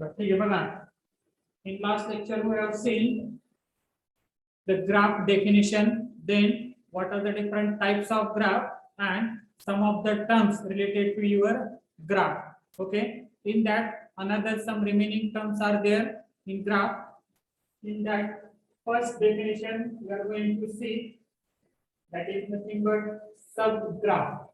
ठीक आहे बघा. In last lecture we have seen the graph definition, then what are the different types of graph and some of the terms related to your graph. Okay, in that another some remaining terms are there in graph. In that first definition we are going to see that is nothing but subgraph.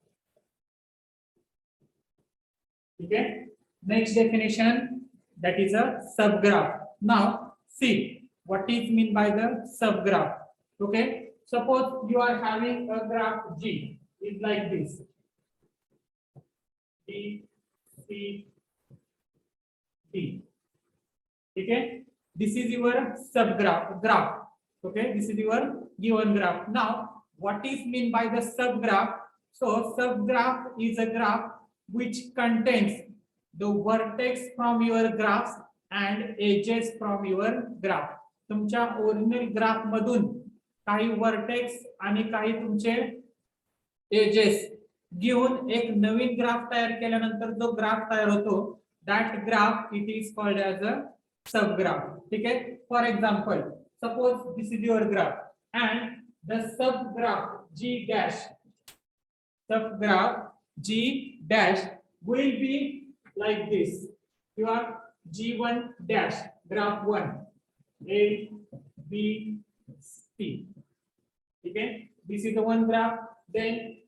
Okay, next definition, that is a subgraph. Now see what is mean by the subgraph. Okay, suppose you are having a graph G is like this, D C D. Okay, this is your subgraph graph. Okay, this is your given graph. Now what is mean by the subgraph? So subgraph is a graph which contains the vertex from your graph and edges from your graph. तुमच्या original graph मधून काही vertex आणि काही तुमचे edges घेऊन एक नवीन graph तयार केल्यानंतर जो ग्राफ तयार होतो that graph it is called as a subgraph. ठीक है, for example suppose this is your graph and the subgraph G dash will be like this. Your G1 dash graph 1 A B C. Okay, this is the one graph. Then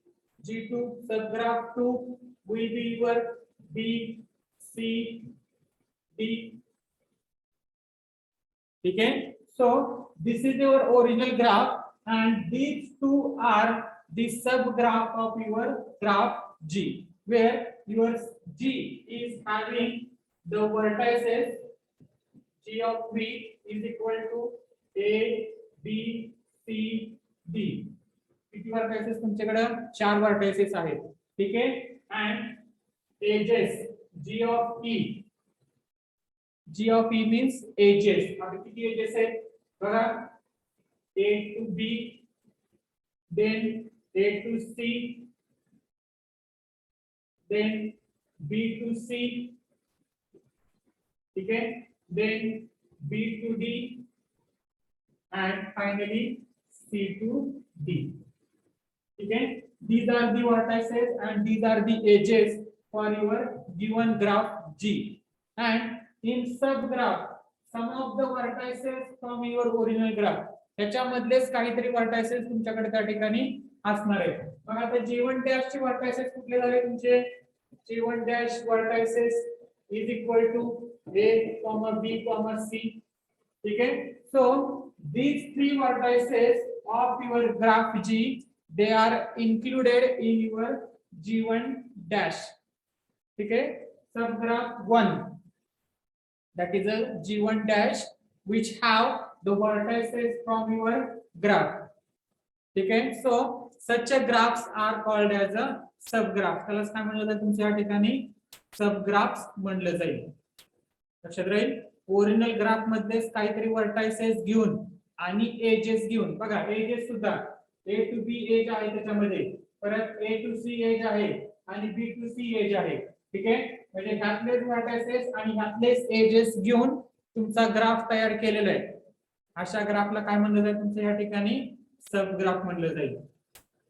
G2 subgraph 2 will be your B C D. Okay, so this is your original graph and these two are the subgraph of your graph G, where your G is having the vertices G of V is equal to A B C D. किती vertices तुमच्याकडे? 4 vertices आहेत. ठीक आहे, and edges G of E. G of E means edges. आता किती edges आहेत बघा, A to B, then A to C, then B to C, ठीक है, then B to D, and finally C to D. ठीक है, these are the vertices and these are the edges for your given graph G. And in subgraph some of the vertices from your original graph, त्याच्यामधलेच काहीतरी vertices तुमच्याकडे त्या ठिकाणी असणार आहे. मग आता G1 डॅश चे वर्टायसेस कुठले झाले तुमचे? G1 dash vertices is equal to A, B, C. ठीक है, so these three vertices of your graph G, they are included in your G1 dash. ठीक है, subgraph 1, that is a G1 dash which have the vertices from your graph. ठीक है, so such a graphs are called as a subgraph. त्याला काय म्हणलं जातं तुमच्या ठिकाणी? सबग्राफ्स म्हणलं जाईल. लक्षात राहील, ओरिजिनल ग्राफ मध्येच काहीतरी वर्टायसेस घेऊन आणि एजेस घेऊन. बघा एजेस सुद्धा A to B एज आहे त्याच्यामध्ये, परत A to C एज आहे आणि B to C एज आहे. ठीक आहे, म्हणजे ह्यातलेच वर्टायसेस आणि ह्यातलेच एजेस घेऊन तुमचा ग्राफ तयार केलेला आहे. अशा ग्राफला काय म्हणलं जाईल तुमच्या या ठिकाणी? सबग्राफ म्हणलं जाईल.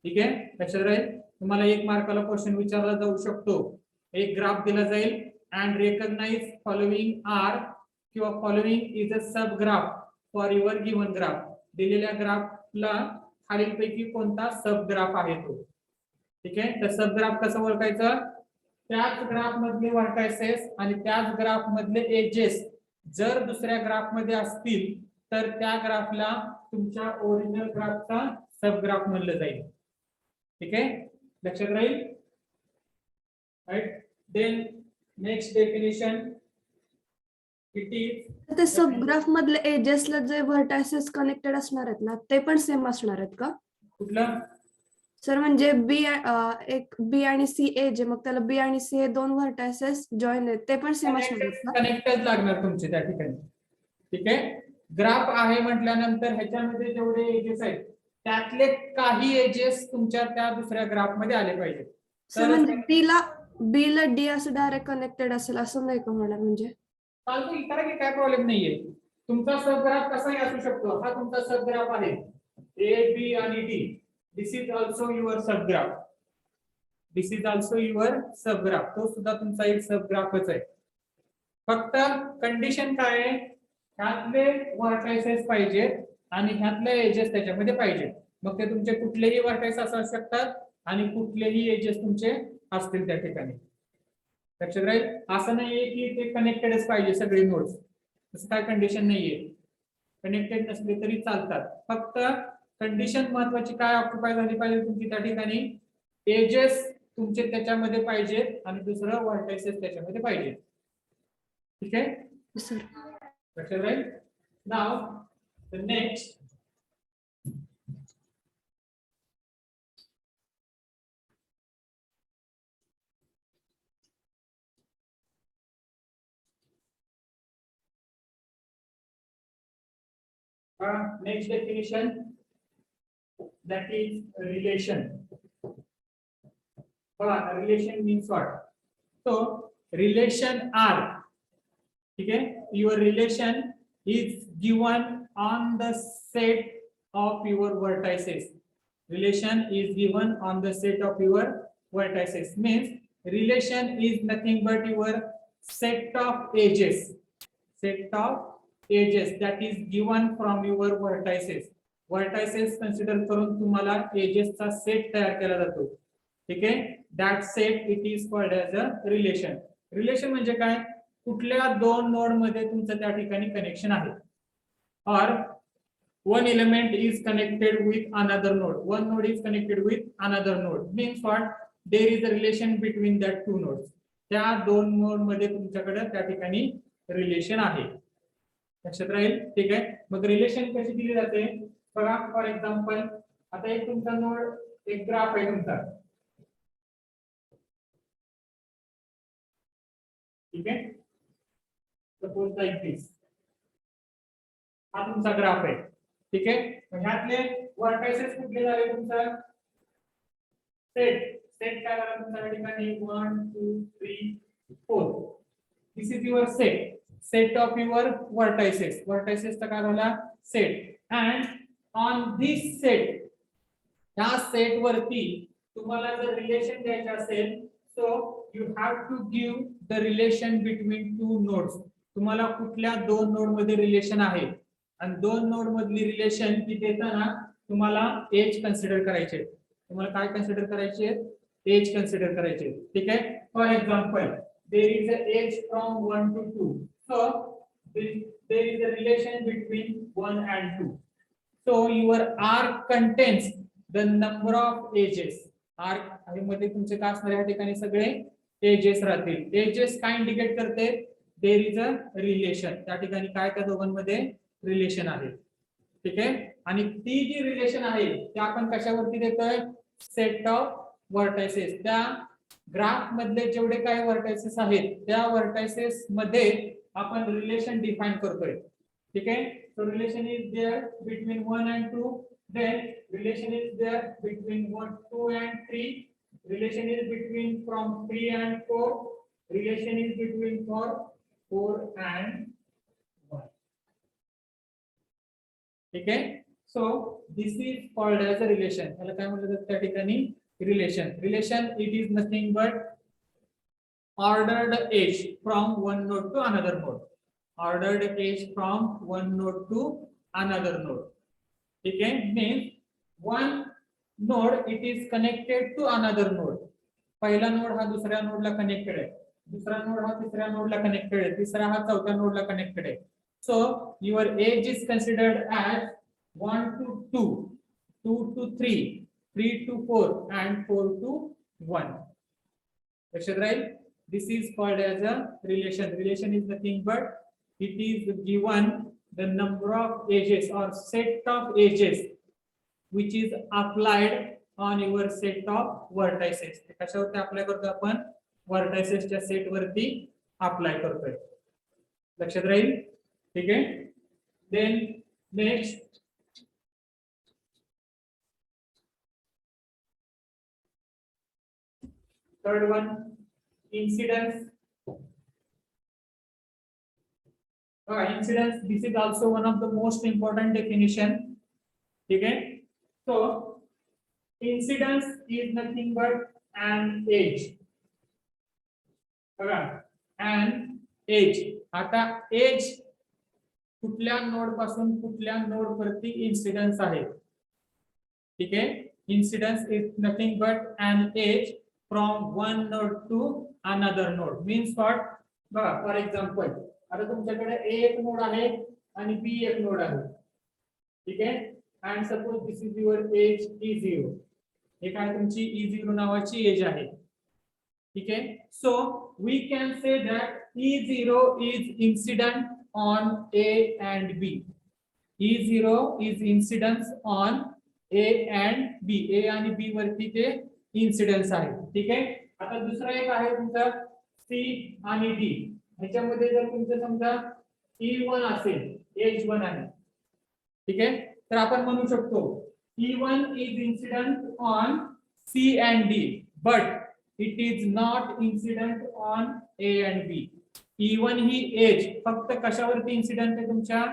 ठीक आहे, लक्षात राहील. तुम्हाला 1 मार्काला क्वेश्चन विचारला जाऊ शकतो. एक ग्राफ दिला जाईल and recognize following are किंवा following is a subgraph for your given graph. दिलेल्या ग्राफला खालीलपैकी कोणता सबग्राफ आहे तो. ठीक आहे, तर सबग्राफ कसं ओळखायचं? त्याच ग्राफ मधले वर्टायसेस आणि त्याच ग्राफ मधले एजेस जर दुसऱ्या ग्राफ मध्ये असतील तर त्या ग्राफला तुमच्या ओरिजिनल ग्राफचा सबग्राफ म्हणलं जाईल. ठीक आहे, लक्षात राहील. Right, then next definition it is ते सबग्राफ मधले एजेसला जे व्हर्टायसेस कनेक्टेड असणार आहेत ना, ते पण सेम असणार आहेत का? कुठलं सर म्हणजे एक बी आणि सी एज आहे, मग त्याला बी आणि सी हे 2 व्हर्टायसेस जॉईन आहेत, ते पण सेम असणार आहेत का? कनेक्टच लागणार तुमचे त्या ठिकाणी. ठीक आहे, ग्राफ आहे म्हटल्यानंतर ह्याच्यामध्ये जेवढे एजेस आहेत त्यातले काही एजेस तुमच्या त्या दुसऱ्या ग्राफ मध्ये आले पाहिजे. सर म्हणजे बी ला डी असं डायरेक्ट कनेक्टेड असेल असं नाही का होणार? म्हणजे चालतं की करा की काय प्रॉब्लेम नाहीये. तुमचा सबग्राफ कसाही असू शकतो. हा तुमचा सबग्राफ आहे ए बी आणि D. This is also your subgraph. This is also your subgraph. तो सुद्धा तुमचा एक सबग्राफच आहे. फक्त कंडिशन काय आहे, ह्यातले व्हर्टायसेस पाहिजेत आणि ह्यातले एजेस त्याच्यामध्ये पाहिजे. मग ते तुमचे कुठलेही व्हर्टायस असू शकतात आणि कुठलेही एजेस तुमचे असतील त्या ठिकाणी. लक्षात राहील. असं नाहीये की ते कनेक्टेडच पाहिजे सगळे नोड्स. तसं काय कंडिशन नाहीये. कनेक्टेड नसले तरी चालतात. फक्त कंडिशन महत्वाची काय ऑक्युपाय झाली पाहिजे तुमची त्या ठिकाणी, एजेस तुमचे त्याच्यामध्ये पाहिजे आणि दुसरं व्हर्टायसेस त्याच्यामध्ये पाहिजे. ठीक आहे सर. लक्षात राहील. नाव the next next definition, that is relation. Relation means what? So relation R, okay, your relation is given on the set of your vertices. Relation is given on the set of your vertices. Means relation is nothing but your set of edges. Set of edges that is given from your vertices. Vertices consider करून तुम्हाला edges चा set तयार केला जातो. ठीक आहे. That set it is called as a relation. Relation म्हणजे काय? कुठल्या दोन नोड मध्ये तुमचं त्या ठिकाणी कनेक्शन आहे. Or one element is connected with another node. One node is connected with another node. Means what? There is a relation between that two nodes. त्या दोन नोड मध्ये तुमच्याकडे त्या ठिकाणी रिलेशन आहे. लक्षात राहील. ठीक आहे. मग रिलेशन कशी दिली जाते बघा. फॉर एक्झाम्पल आता एक तुमचा नोड, एक ग्राफ आहे तुमचा. ठीक आहे. सपोज लाईक दिस. हा तुमचा ग्राफ आहे. ठीक आहे. ह्यातले व्हर्टायसेस कुठले झाले तुमचा सेट. सेट काय झाला तुमच्या ठिकाणी 1 2 3 4. दिस is your set. Set of your vertices. Vertices चा काय झाला set. And on this set, ह्या सेट वरती तुम्हाला जर रिलेशन द्यायचे असेल, so you have to give the relation between two nodes. तुम्हाला कुठल्या दोन नोड मध्ये रिलेशन आहे आणि दोन नोड मधली रिलेशन ती देताना तुम्हाला एज कन्सिडर करायचे. तुम्हाला काय कन्सिडर करायचे? एज कन्सिडर करायचे. ठीक आहे. For example there is a edge from 1 to 2. So there is a relation between 1 and 2. So your arc contains the number of edges. Arc मध्ये तुमचे काय असणार या ठिकाणी सगळे एजेस राहतील. एजेस काय इंडिकेट करते? There is a relation. त्या ठिकाणी काय त्या दोघांमध्ये रिलेशन आहे. ठीक आहे. आणि ती जी रिलेशन आहे ते आपण कशावरती देतोय? Set of vertices. त्या ग्राफ मधले जेवढे काही व्हर्टायसेस आहेत त्या व्हर्टायसेस मध्ये आपण रिलेशन डिफाइन करतोय. ठीक आहे. So relation is there between 1 and 2. Then relation is there between 1 2 and 3. Relation is between from 3 and 4. Relation is between 4 and 1. ठीक आहे. So this is called as a relation. याला काय म्हणतात त्या ठिकाणी? Relation. Relation it is nothing but ordered edge from one node to another node. Ordered edge from one node to another node. ठीक आहे. Means one node it is connected to another node. पहिला node हा दुसऱ्या नोडला connected आहे. दुसरा node हा तिसऱ्या नोडला कनेक्टेड आहे. तिसरा हा चौथ्या नोडला कनेक्टेड आहे. So your edge is considered as 1 to 2, 2 to 3, 3 to 4 and 4 to 1. लक्षात राहील. This is called as a relation. Relation is nothing but it is given the number of edges or set of edges which is applied on your set of vertices. कशावरती apply करतो आपण? व्हर्टायसेसच्या set वरती apply करतोय. लक्षात राहील. ठीक आहे. Then next third one, incidence. Incidence, this is also one of the most important definition. ठीक है, so incidence is nothing but an edge. बघा, an edge. आता edge कुठल्या नोड पासून कुठल्या नोड वरती इन्सिडेंस आहे. ठीक आहे, incidence is nothing but an edge from one node to another node. Means what? बघा, फॉर एक्झाम्पल आता तुमच्याकडे A एक नोड आहे आणि B एक नोड आहे. ठीक आहे, and suppose this is your edge E0. हे काय तुमची E0 नावाची एज आहे. ठीक आहे, so we can say that E0 is incident on A and B. E0 is incidence on A and B. A आणि B वरती ते इन्सिडेंस आहे. ठीक आहे, आता दुसरा एक आहे तुमचा C आणि D. ह्याच्यामध्ये जर तुमचं समजा E1 असेल, एज 1 आहे. ठीक आहे, तर आपण म्हणू शकतो E1 is incident on C and D, but it is not incident on A and B. E1 ही एज फक्त कशावरती इन्सिडेंट आहे, तुमच्या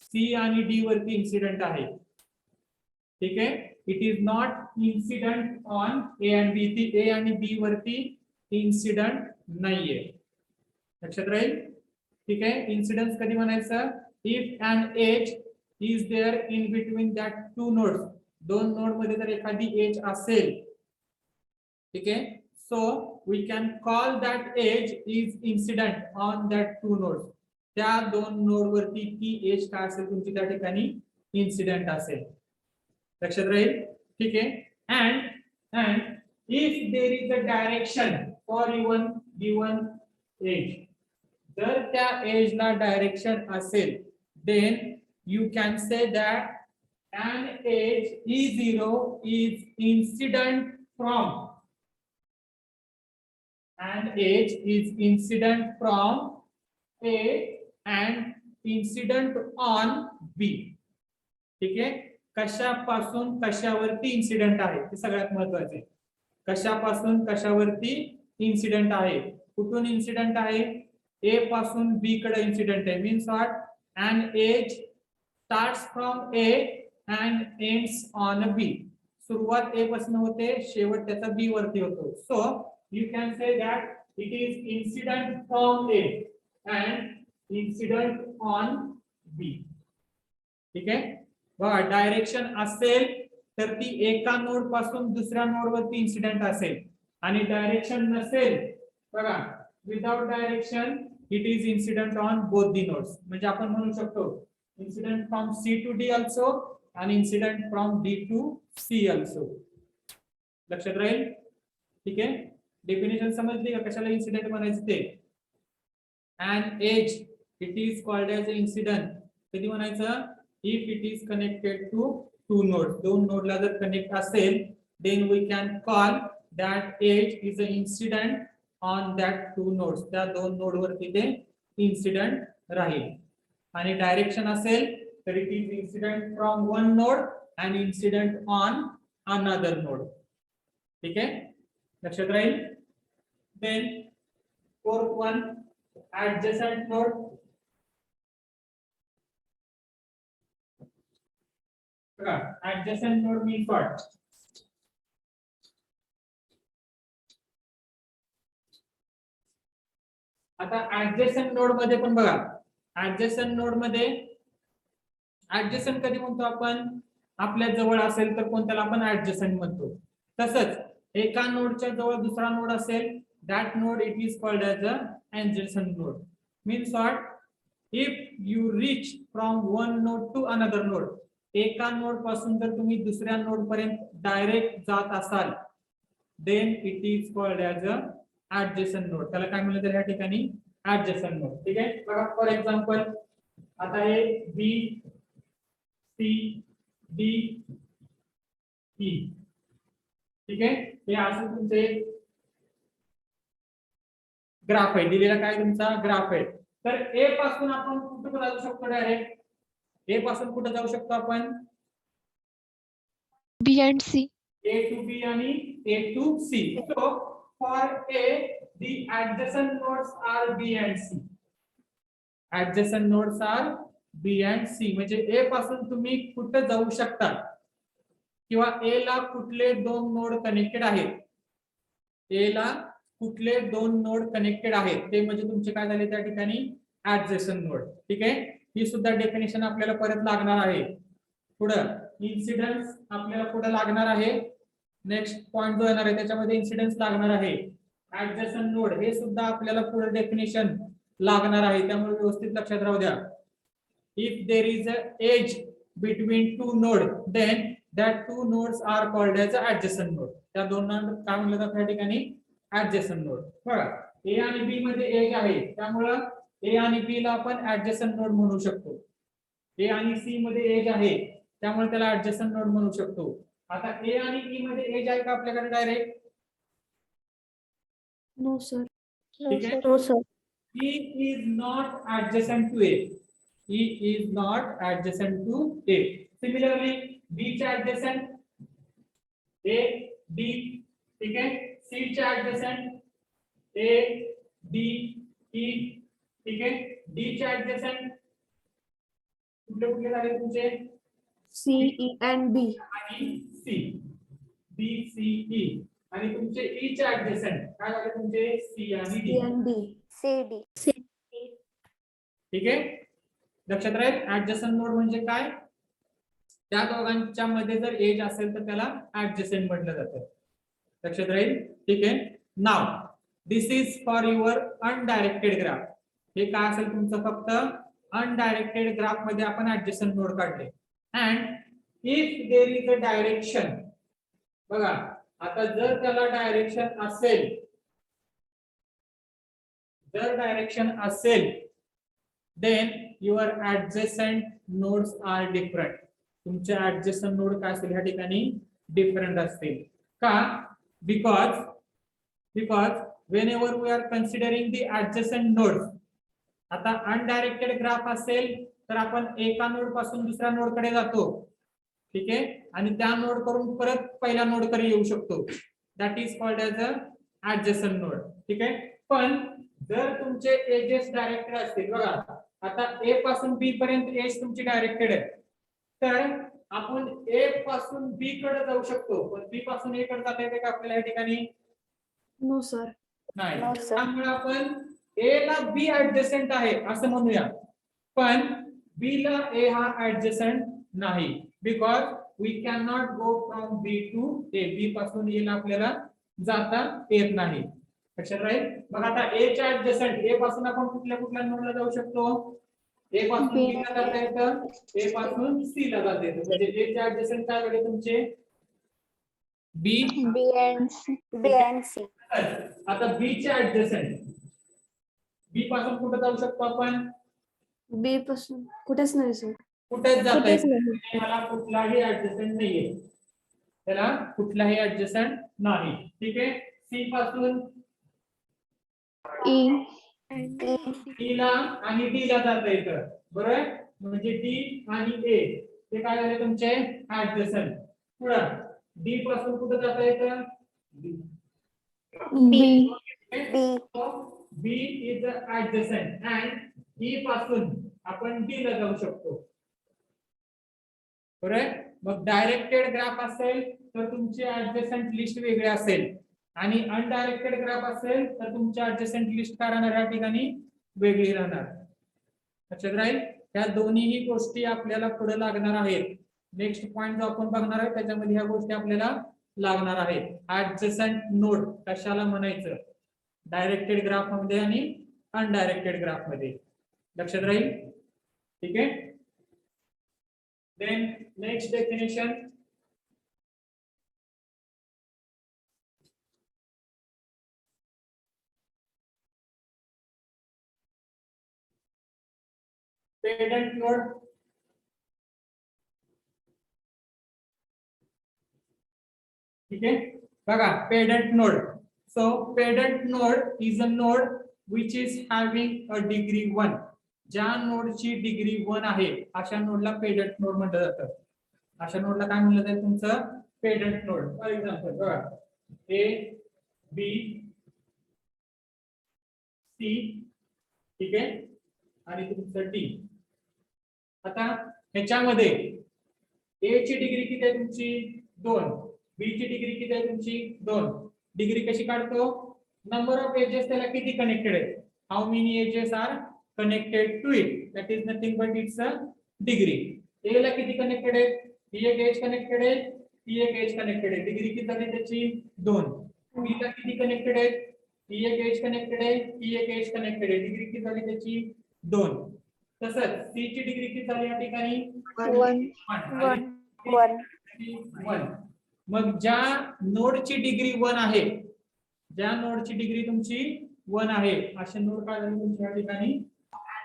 C आणि D वरती इन्सिडेंट आहे. ठीक आहे, it is not incident on A and B. ती A आणि B वरती इन्सिडेंट नाहीये. लक्षात राहील. ठीक आहे, इन्सिडेंस कधी म्हणायचं, if an edge is there in between that two nodes. दोन नोड मध्ये जर एखादी एज असेल, ठीक आहे, so we can call that edge is incident on that two nodes. त्या दोन नोड वरती ती एज काय असेल तुमची त्या ठिकाणी इन्सिडेंट असेल. लक्षात राहील. ठीक आहे, and if there is a direction for given edge, जर त्या एज ला डायरेक्शन असेल, then you can say that an edge E0 is incident from A and incident on B. ठीक आहे, कशापासून कशावरती इन्सिडेंट आहे ते सगळ्यात महत्त्वाचे. कशापासून कशावरती इन्सिडेंट आहे, कुठून इन्सिडेंट आहे, A पासून B कडे इन्सिडेंट आहे. Means what, an edge starts from A and ends on B. सुरुवात A पासून होते, शेवट त्याचा B वरती होतो. So you can say that it is incident from A and incident on B. ठीक आहे, बघा, डायरेक्शन असेल तर ती एका नोड पासून दुसऱ्या नोड वरती इन्सिडेंट असेल, आणि डायरेक्शन नसेल, बघा, without direction it is incident on both the nodes. म्हणजे आपण म्हणू शकतो incident from C to D also and incident from D to C also. लक्षात राहील. ठीक आहे, डेफिनेशन समजली का कशाला इन्सिडेंट म्हणायचं ते. an edge it is called as an incident कधी म्हणायचं, if it is connected to two nodes. दोन नोडला जर कनेक्ट असेल, then we can call that edge is an incident on that two nodes. त्या दोन नोड वरती ते इन्सिडेंट राहील. आणि डायरेक्शन असेल तर it is incident from one node and incident on another node. ठीक आहे, लक्षात राहील. Then fourth one, adjacent node. बघा, ऍडजसंट नोड मीन्स व्हॉट, आता ऍडजसंट नोड मध्ये पण बघा, ऍडजसंट नोड मध्ये ऍडजसंट कधी म्हणतो आपण, आपल्या जवळ असेल तर कोणत्याला आपण ऍडजसंट म्हणतो. तसंच एका नोडच्या जवळ दुसरा नोड असेल, that node it is called as a adjacent node. Means what, if you reach from one node to another node, एका नोड पासून जर तुम्ही दुसऱ्या नोड पर्यंत डायरेक्ट जात असाल, then it is called as a adjacent node. त्याला काय म्हणलं तर या ठिकाणी adjacent node. ठीक आहे, बघा, फॉर एक्झाम्पल आता हे B C D E. ठीक आहे, हे असं तुमचे ग्राफ आहे, दिलेला काय तुमचा ग्राफ आहे. तर A पासून आपण कुठे जाऊ शकतो, डायरेक्ट A पासून कुठे जाऊ शकतो आपण, B and C. A to B आणि A to C. So for A the adjacent nodes are B and C. Adjacent nodes are B and C. म्हणजे ए पासून तुम्ही कुठे जाऊ शकता किंवा ए ला कुठले दोन नोड कनेक्टेड आहेत, ए ला कुठले दोन नोड कनेक्टेड आहेत ते म्हणजे तुमचे काय झाले त्या ठिकाणी ऍडजसंट नोड. ठीक आहे, ही सुद्धा डेफिनेशन आपल्याला परत लागणार आहे. पुढं इन्सिडन्स आपल्याला पुढे लागणार आहे. नेक्स्ट पॉइंट जो येणार आहे त्याच्यामध्ये इन्सिडन्स लागणार आहे. ऍडजसंट नोड हे सुद्धा आपल्याला पुढे डेफिनेशन लागणार आहे, त्यामुळे व्यवस्थित लक्षात राहू द्या. If there is a edge between two node then that two nodes are called edge adjacent node. त्या दोन काय म्हणलं जातं या ठिकाणी ऍडजसंट नोड. बघा ए आणि बी मध्ये एज आहे त्यामुळं ए आणि बी ला आपण ऍडजसंट नोड म्हणू शकतो. ए आणि सी मध्ये एज आहे त्यामुळे त्याला ऍडजसंट नोड म्हणू शकतो. आता ए आणि ई मध्ये एज आहे का आपल्याकडे डायरेक्ट? No sir. ठीक आहे, हो sir. E is not adjacent to A. E is not adjacent to A. Similarly, B च्या adjacent A, D, ठीक आहे. C च्या adjacent A, D, E, ठीक आहे. D च्या adjacent कुठले कुठले झाले तुमचे? C, E and B. आणि C, B, C, E. आणि तुमचे E च्या adjacent काय झाले तुमचे? C आणि C D. and D. CD. ठीक आहे, लक्षात राहील. ऍडजसंट नोड म्हणजे काय? त्या दोघांच्या मध्ये जर एज असेल तर त्याला ऍडजसंट म्हटलं जातं. लक्षात राहील. ठीक आहे, now this is for your undirected graph. हे काय असेल तुमचं फक्त अनडायरेक्टेड ग्राफ मध्ये आपण ऍडजसंट नोड काढले. And if there is a direction, बघा आता जर त्याला डायरेक्शन असेल, जर डायरेक्शन असेल then your adjacent nodes are different. तुमचे adjacent नोड काय असेल ह्या ठिकाणी डिफरंट असतील का? because whenever we are considering the adjacent nodes, आता अनडायरेक्टेड ग्राफ असेल तर आपण एका नोड पासून दुसऱ्या नोड कडे जातो. ठीक आहे, आणि त्या नोड करून परत पहिल्या नोड कडे येऊ शकतो. That is called as a adjacent node. ठीक आहे, पण जर तुमचे एजेस डायरेक्टेड असतील, बघा आता ए पासून बी पर्यंत एज तुमची डायरेक्टेड आहे, तर आपण ए पासून बी कडे जाऊ शकतो, पण बी पासून ए कडे जाता येते का आपल्याला या ठिकाणी? No sir. नाही. No, sir. त्यामुळे आपण ए ला बी ऍडजसंट आहे असं म्हणूया, पण बी ला ए हा ऍडजसंट नाही. Because we cannot go from B to A. B पासून ए ला आपल्याला जाता येत नाही. लक्षात राहील. मग आता ए च्या ऍडजसंट ए पासून आपण कुठल्या कुठल्या नोडला जाऊ शकतो? ए पासून बी ला जाता येतं, ए पासून सी ला जाता येतं. म्हणजे ए च्या ऍडजसंट काय झाले तुमचे? बी, B and C. आता बी च्या ऍडजसंट बी पासून कुठे जाऊ शकतो आपण? B पासून कुठेच नाही सर. कुठेच जाता कुठेच येत नाही. नाही. ह्याला कुठलाही ऍडजसंट नाहीये, त्याला कुठलाही ऍडजसंट नाही. ठीक आहे, सी पासून E. E ला आणि D ला जाता येतं, बरोबर. म्हणजे D आणि A ते काय झाले तुमचे ऍडजसंट. पुढं D पासून कुठे जाता येतं? B. B is adjacent and E पासून आपण D ला जाऊ शकतो, बरोबर. मग डायरेक्टेड ग्राफ असेल तर तुमची ऍडजसंट लिस्ट वेगळी असेल, आणि अनडायरेक्टेड ग्राफ असेल तर तुमच्या ऍडजसंट लिस्ट काय राहणार या ठिकाणी? वेगळी राहणार. लक्षात राहील. ह्या दोन्ही गोष्टी आपल्याला पुढे लागणार आहेत. नेक्स्ट पॉइंट जो आपण बघणार आहे त्याच्यामध्ये ह्या गोष्टी आपल्याला लागणार आहेत. ऍडजसंट नोड कशाला म्हणायचं? डायरेक्टेड ग्राफ मध्ये आणि अनडायरेक्टेड ग्राफ मध्ये. लक्षात राहील. ठीक आहे. Then next definition, pendant node. ठीक आहे, बघा pendant node. So pendant node is a node which is having a degree 1. ज्या नोडची डिग्री 1 आहे अशा नोडला पेडंट नोड म्हटलं जातं. अशा नोडला काय म्हणलं जाईल तुमचं? पेडंट नोड. फॉर एक्झाम्पल बघा ए, बी, सी. ठीक आहे, आणि तुमचं डी. आता ह्याच्यामध्ये ए ची डिग्री किती आहे तुमची 2, बी ची डिग्री किती आहे तुमची 2. डिग्री कशी काढतो? नंबर ऑफ एजेस त्याला किती कनेक्टेड आहेत, how many edges are connected to it, that is nothing but it's a degree. A ला किती कनेक्टेड आहे, ही एक एज कनेक्टेड आहे, ही एक एज कनेक्टेड आहे, डिग्री किती झाली त्याची 2. बी ला किती कनेक्टेड आहे, ही एक एज कनेक्टेड आहे, ही एक एज कनेक्टेड आहे, डिग्री किती झाली त्याची 2. तसंच सी ची डिग्री किती झाली या ठिकाणी 1. मग ज्या नोडची डिग्री 1 आहे, ज्या नोडची डिग्री तुमची 1 आहे, असे नोड काय झाले तुमच्या या ठिकाणी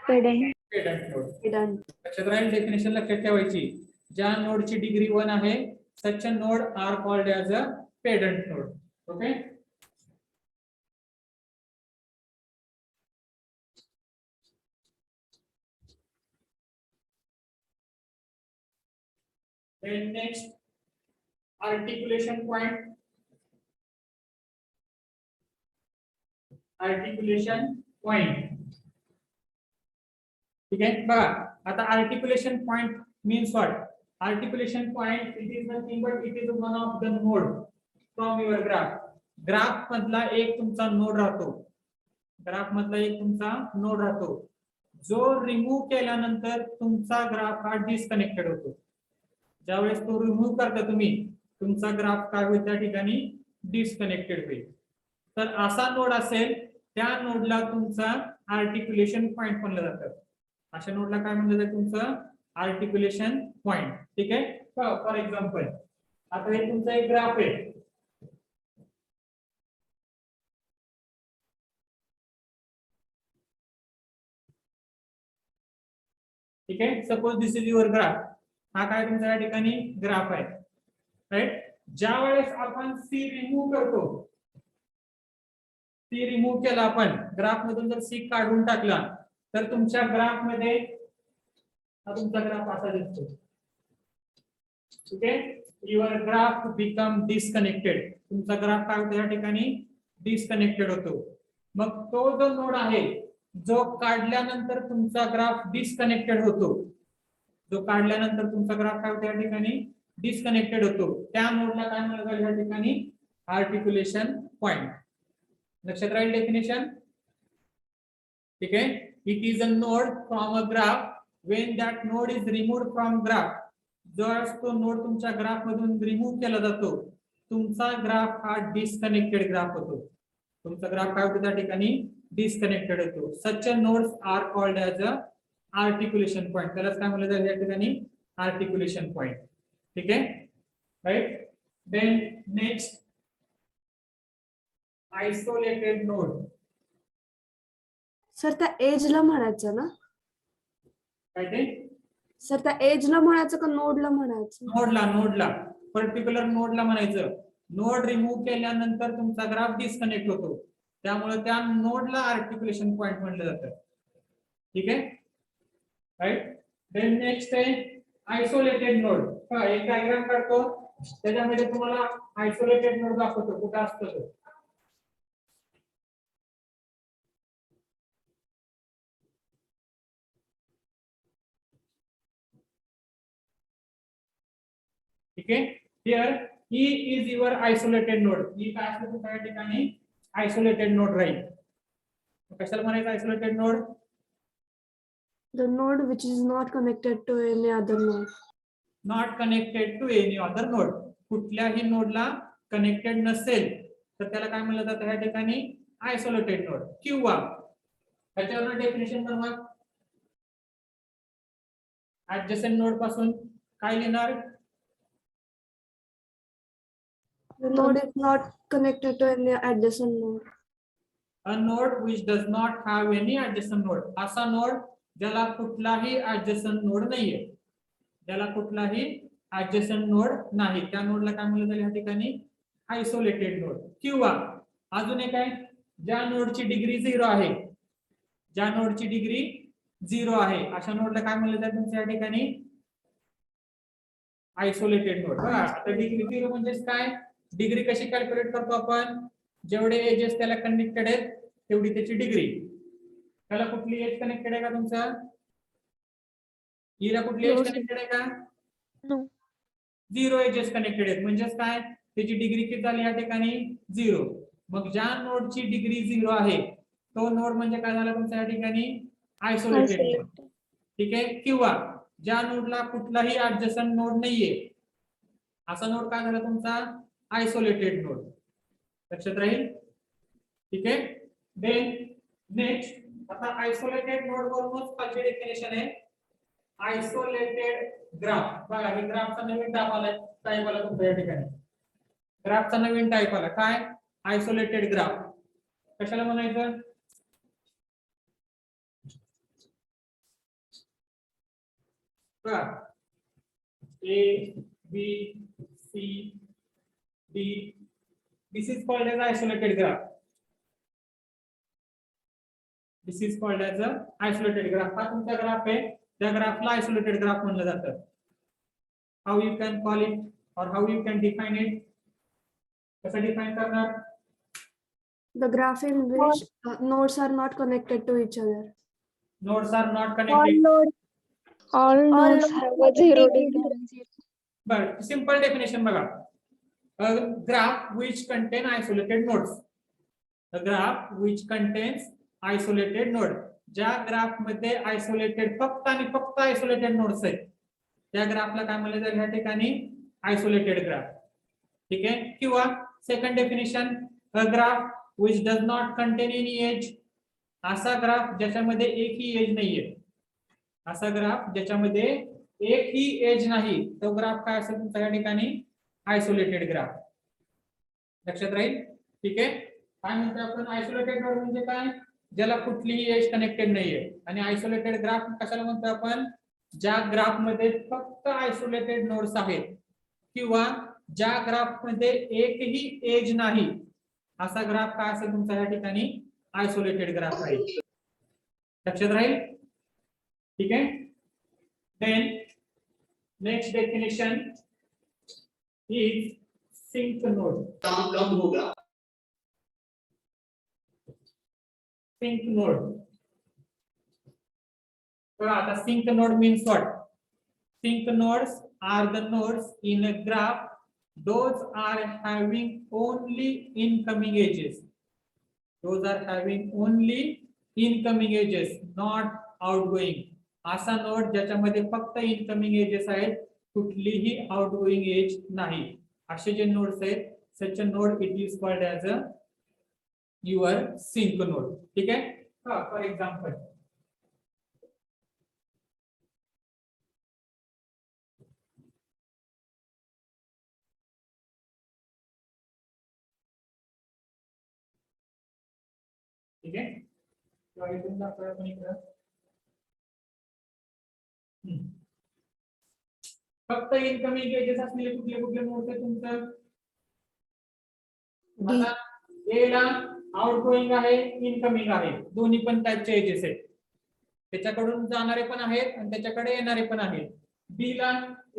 पेडंट नोड. लक्षात राहील, डेफिनेशन लक्षात ठेवायची. ज्या नोडची डिग्री 1 आहे, such a node are called as a pedant node. Okay. Then next, articulation point. Articulation point. ठीक आहे बघा. आता articulation point means what? Articulation point, it is nothing but it is one of the node from your graph. Graph मधला एक तुमचा node राहतो, graph मधला एक तुमचा नोड राहतो, जो रिमूव्ह केल्यानंतर तुमचा ग्राफ हा डिस्कनेक्टेड होतो. ज्यावेळेस तो रिमूव्ह करता तुम्ही, तुमचा ग्राफ काय होईल त्या ठिकाणी डिस्कनेक्टेड होईल. तर असा नोड असेल, त्या नोडला तुमचा आर्टिक्युलेशन पॉइंट म्हणलं जातं. अशा नोडला काय म्हणलं जातं तुमचं आर्टिक्युलेशन पॉइंट. ठीक आहे. फॉर एक्झाम्पल, आता हे तुमचा एक ग्राफ आहे, ठीक आहे. Suppose this is your graph. हा काय तुमचा या ठिकाणी ग्राफ आहे, राईट. ज्या वेळेस आपण सी रिमूव्ह करतो, सी रिमूव्ह केला आपण ग्राफ मधून, जर सी काढून टाकला तर तुमच्या ग्राफ मध्ये हा तुमचा ग्राफ असा दिसतो. ठीक आहे. Your graph become disconnected. तुमचा ग्राफ काय होतो या ठिकाणी डिस्कनेक्टेड होतो. मग तो जो नोड आहे, जो काढल्यानंतर तुमचा ग्राफ डिस्कनेक्टेड होतो, जो काढल्यानंतर तुमचा ग्राफ काय होतो या ठिकाणी डिस्कनेक्टेड होतो, त्या नोडला काय म्हणलं जाईल या ठिकाणी आर्टिक्युलेशन पॉइंट. लक्षात राहील डेफिनेशन. ठीक आहे. It is a node from a graph when that node is removed from graph. जर तो नोड तुमच्या ग्राफ मधून रिमूव्ह केला जातो, तुमचा ग्राफ हा डिस्कनेक्टेड ग्राफ होतो. तुमचा ग्राफ काय होतो त्या ठिकाणी डिस्कनेक्टेड होतो. such a nodes are called as a articulation point. त्यालाच काय म्हणलं जाईल या ठिकाणी आर्टिक्युलेशन पॉइंट. ठीक आहे, right. Then next, isolated node. Sir त्या एजला म्हणायचं ना? काय ते सर त्या एजला म्हणायचं का नोडला म्हणायचं? नोडला पर्टिक्युलर नोडला म्हणायचं. नोड रिमूव्ह केल्यानंतर तुमचा ग्राफ डिस्कनेक्ट होतो, त्यामुळे त्या नोडला आर्टिक्युलेशन पॉइंट म्हटलं जातं. ठीक आहे, राईट. देन नेक्स्ट आहे आयसोलेटेड नोड. एक डायग्राम काढतो, त्याच्यामध्ये तुम्हाला आयसोलेटेड नोड दाखवतो कुठं असतो तो. ठीक आहे. Here he is your isolated node. ही काय असतो त्या ठिकाणी आयसोलेटेड नोड राहील. कशाला म्हणायचं isolated node? The node which is not connected to any other node. Not connected to any other node. कुठल्याही नोडला कनेक्टेड नसेल तर त्याला काय म्हणलं जातं या ठिकाणी आयसोलेटेड नोड. किंवा त्याच्यावर डेफिनेशन बनवा. ऍडजसेंट नोड पासून काय लिहिणार? The node is not connected to any adjacent node. A node which does not have any adjacent node. असा नोड ज्याला कुठलाही adjacent नोड नाहीये, ज्याला कुठलाही adjacent नोड नाही, त्या नोडला काय म्हणलं जाईल या ठिकाणी आयसोलेटेड नोड. किंवा अजून एक आहे, ज्या नोडची डिग्री 0 आहे, ज्या नोडची डिग्री 0 आहे, अशा नोडला काय म्हणलं जाईल तुमच्या या ठिकाणी आयसोलेटेड नोड. बघा आता डिग्री 0 म्हणजे काय? डिग्री कशी कॅल्क्युलेट करतो आपण? जेवढे एजेस त्याला कनेक्टेड आहेत तेवढी त्याची डिग्री. त्याला कुठली एज कनेक्टेड आहे का तुमचा? ईला कुठली एज No, sir. कनेक्टेड आहे का? No. 0 एजेस कनेक्टेड आहेत. म्हणजेच काय, त्याची डिग्री किती झाली या ठिकाणी? 0. मग ज्या नोडची डिग्री 0 आहे तो नोड म्हणजे काय झाला तुमच्या या ठिकाणी? Isolated node. ठीक आहे. किंवा ज्या नोडला कुठलाही ऍडजसंट नोड नाहीये असा नोड काय झाला तुमचा? Isolated node. लक्षात राहील. ठीक आहे. देन नेक्स्ट आता आयसोलेटेड नोड वरूनच खालची डेफिनेशन आहे आयसोलेटेड ग्राफ. बघा हे ग्राफचा नवीन टाईप आला तुमच्या या ठिकाणी. ग्राफचा नवीन टाईप आला काय? Isolated graph. कशाला म्हणायचं? बघा A, B, C, D. This is called as isolated graph. This is called as a isolated graph. हा तुमचा ग्राफ आहे. त्या ग्राफला आयसोलेटेड ग्राफ म्हणलं जातं. How you can call it or how you can define it? कसं define करणार? The graph in which nodes are not connected to each other. Nodes are not All connected. nodes. All nodes have a zero degree. But simple definition बघा. A graph which contain isolated nodes. A graph which contains isolated node. ज्या graph मध्ये isolated फक्त आणि फक्त isolated nodes आहेत त्या ग्राफला काय म्हणलं जाईल या ठिकाणी? Isolated graph. ठीक आहे. किंवा second definition a graph which does not contain any edge. असा ग्राफ ज्याच्यामध्ये एकही एज नाहीये. असा ग्राफ ज्याच्यामध्ये एकही एज नाही तो ग्राफ काय असेल तुमच्या या ठिकाणी? Isolated graph. लक्षात राहील. ठीक आहे. काय म्हणतो आपण? आयसोलेटेड नोड म्हणजे काय? ज्याला कुठलीही एज कनेक्टेड नाहीये. आणि आयसोलेटेड ग्राफ कशाला म्हणतो आपण? ज्या ग्राफ मध्ये फक्त आयसोलेटेड नोड्स आहेत किंवा ज्या ग्राफ मध्ये एकही एज नाही असा ग्राफ काय असेल तुमच्या या ठिकाणी? आयसोलेटेड ग्राफ आहे. लक्षात राहील. ठीक आहे. Then next definition is sink node. Sink node. बघा आता sink node means what? Sink nodes are the nodes in a graph those are having only incoming edges. Those are having only incoming edges, not outgoing. असा node ज्याच्यामध्ये फक्त incoming edges आहेत कुठलीही outgoing edge नाही असे जे nodes आहेत such a node it is called as a your sync node. ठीक आहे. फॉर एक्झाम्पल ठीक आहे. इथून दाखवूया आपण इकडं. फक्त इनकमिंग एजेस असलेले कुठले कुठले नोड्स आहेत तुमचं? आता ए ला आउटगोइंग आहे इनकमिंग आहे दोन्ही पण टाइपचे एजेस आहेत. त्याच्याकडून जाणारे पण आहेत आणि त्याच्याकडे येणारे पण आहेत. बी ला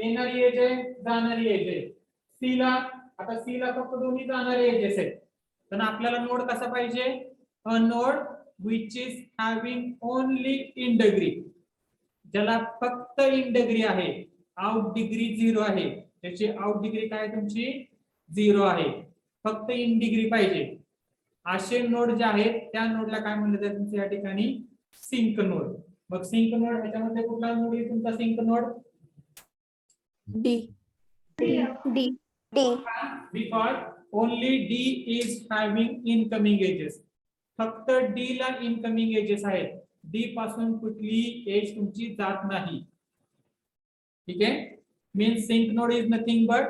येणारी एज आहे जाणारी एज आहे. सी ला आता सी ला फक्त दोन्ही जाणारे एजेस आहेत. तर आपल्याला नोड कसा पाहिजे? A node which is having only in degree. ज्याला फक्त इन डिग्री आहे. आउट डिग्री 0 आहे. त्याची आउट डिग्री काय तुमची? 0 आहे. फक्त इन डिग्री पाहिजे असे नोड जे आहेत त्या नोडला काय म्हणलं जातं तुमच्या या ठिकाणी? Sink node. मग सिंक नोड ह्याच्यामध्ये कुठला नोड आहे तुमचा sink node? D. D. D. Because only D is having incoming edges. फक्त डी ला इनकमिंग एजेस आहेत. डी पासून कुठलीही एज तुमची जात नाही. ठीक आहे. Means sink node is nothing but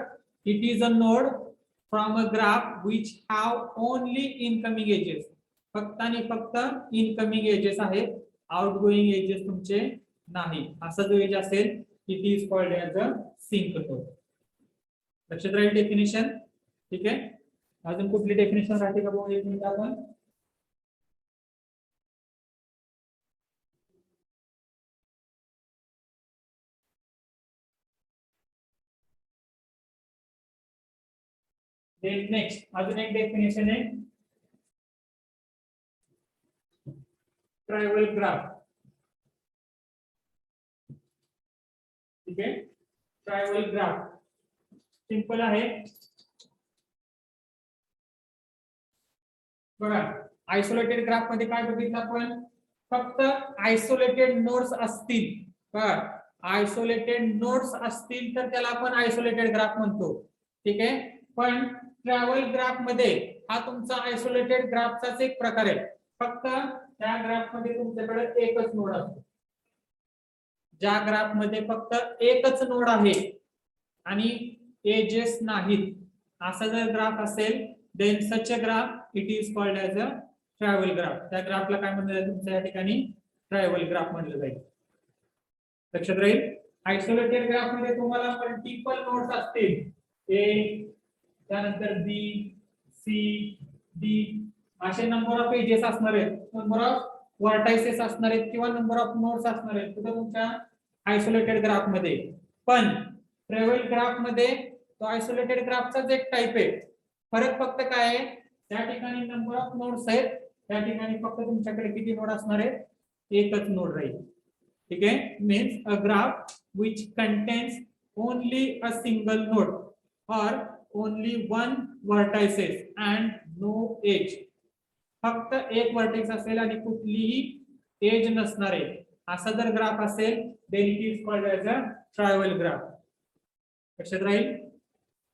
it is a node from a graph which have only incoming edges. फक्त आणि फक्त इनकमिंग एजेस आहेत आउटगोइंग एजेस तुमचे नाही. असा जो एज असेल it is called as a sink node. लक्षात राहील डेफिनेशन. ठीक आहे. अजून कुठली डेफिनेशन राहते का बघू एक मिनिट आपण. नेक्स्ट अजून एक डेफिनेशन आहे ट्रायव्हल ग्राफ. ठीक आहे, ट्रायव्हल ग्राफ सिंपल आहे. बघा आयसोलेटेड ग्राफ मध्ये काय बघितलं आपण, फक्त आयसोलेटेड नोड्स असतील. बघा आयसोलेटेड नोड्स असतील तर त्याला आपण आयसोलेटेड ग्राफ म्हणतो. ठीक आहे, पण ट्रॅव्हल ग्राफ मध्ये हा तुमचा आयसोलेटेड ग्राफचाच एक प्रकार आहे. फक्त त्या ग्राफ मध्ये तुमच्याकडे एकच नोड असतो. ज्या ग्राफ मध्ये फक्त एकच नोड आहे आणि एजेस नाहीत, असा जर ग्राफ असेल then such a graph it is called as a travel graph. त्या ग्राफला काय म्हणलं जाईल तुमच्या या ठिकाणी, ट्रॅव्हल ग्राफ म्हणलं जाईल. लक्षात राहील. आयसोलेटेड ग्राफ मध्ये तुम्हाला मल्टिपल नोड्स असतील, ए त्यानंतर बी सी डी असे नंबर ऑफ एजेस असणार आहेत, नंबर ऑफ व्हर्टायसेस असणार आहेत किंवा नंबर ऑफ नोड्स असणार आहेत कुठे तुमच्या आयसोलेटेड ग्राफ मध्ये. पण ट्रॅव्हल ग्राफ मध्ये तो आयसोलेटेड ग्राफचाच एक टाइप आहे. फरक फक्त काय आहे, त्या ठिकाणी नंबर ऑफ नोड्स आहेत, त्या ठिकाणी फक्त तुमच्याकडे किती नोड असणार आहेत, एकच नोड राहील. ठीक आहे, means a graph which contains only a single node or only one vertices and no edge. फक्त एक वर्टेक्स असेल आणि कुठलीही एज नसणार आहे, असा जर ग्राफ असेल then it is called as a travel graph. लक्षात राहील.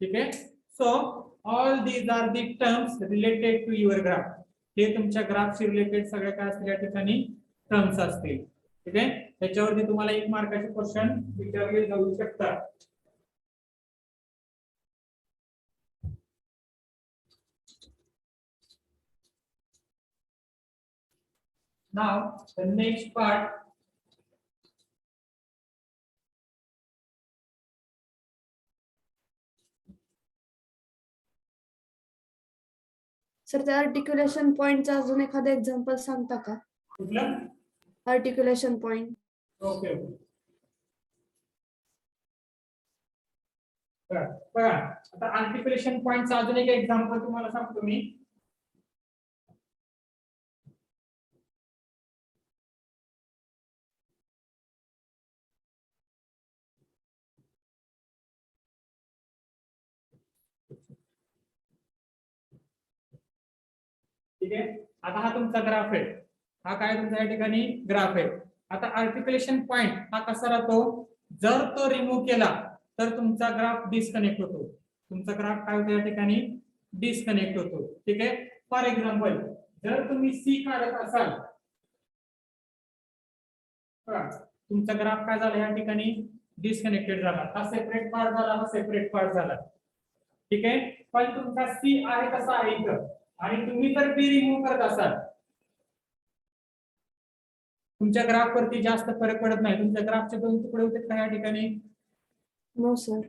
ठीक आहे, so all these are the terms related to your graph. हे तुमच्या ग्राफशी रिलेटेड सगळ्या काय असतील या ठिकाणी टर्म्स असतील. ठीक आहे, त्याच्यावरती तुम्हाला 1 मार्काचे क्वेश्चन विचारले जाऊ शकतात. Now the next part, sir त्या आर्टिक्युलेशन पॉइंटचा अजून एखादा एक्झाम्पल सांगता का? कुठलं आर्टिक्युलेशन पॉइंट. Okay okay. बघा आता आर्टिक्युलेशन पॉइंटचा अजून एक एक्झाम्पल तुम्हाला सांगतो मी. ठीक आहे, आता हा तुमचा ग्राफ आहे, हा काय तुमच्या या ठिकाणी ग्राफ आहे. आता आर्टिक्युलेशन पॉइंट हा कसा राहतो, जर तो रिमूव्ह केला तर तुमचा ग्राफ डिस्कनेक्ट होतो. तुमचा ग्राफ काय होतो या ठिकाणी, डिस्कनेक्ट होतो. ठीक आहे, फॉर एक्झाम्पल जर तुम्ही सी काढत असाल, तुमचा ग्राफ काय झाला या ठिकाणी, डिस्कनेक्टेड झाला. हा सेपरेट पार्ट झाला, हा सेपरेट पार्ट झाला. ठीक आहे, पण तुमचा सी आहे कसा आहे इथं, आणि तुम्ही जर बी रिमूव्ह करत असाल, तुमच्या ग्राफ वरती जास्त फरक पडत नाही. तुमच्या ग्राफचे 2 तुकडे होते का या ठिकाणी? No sir.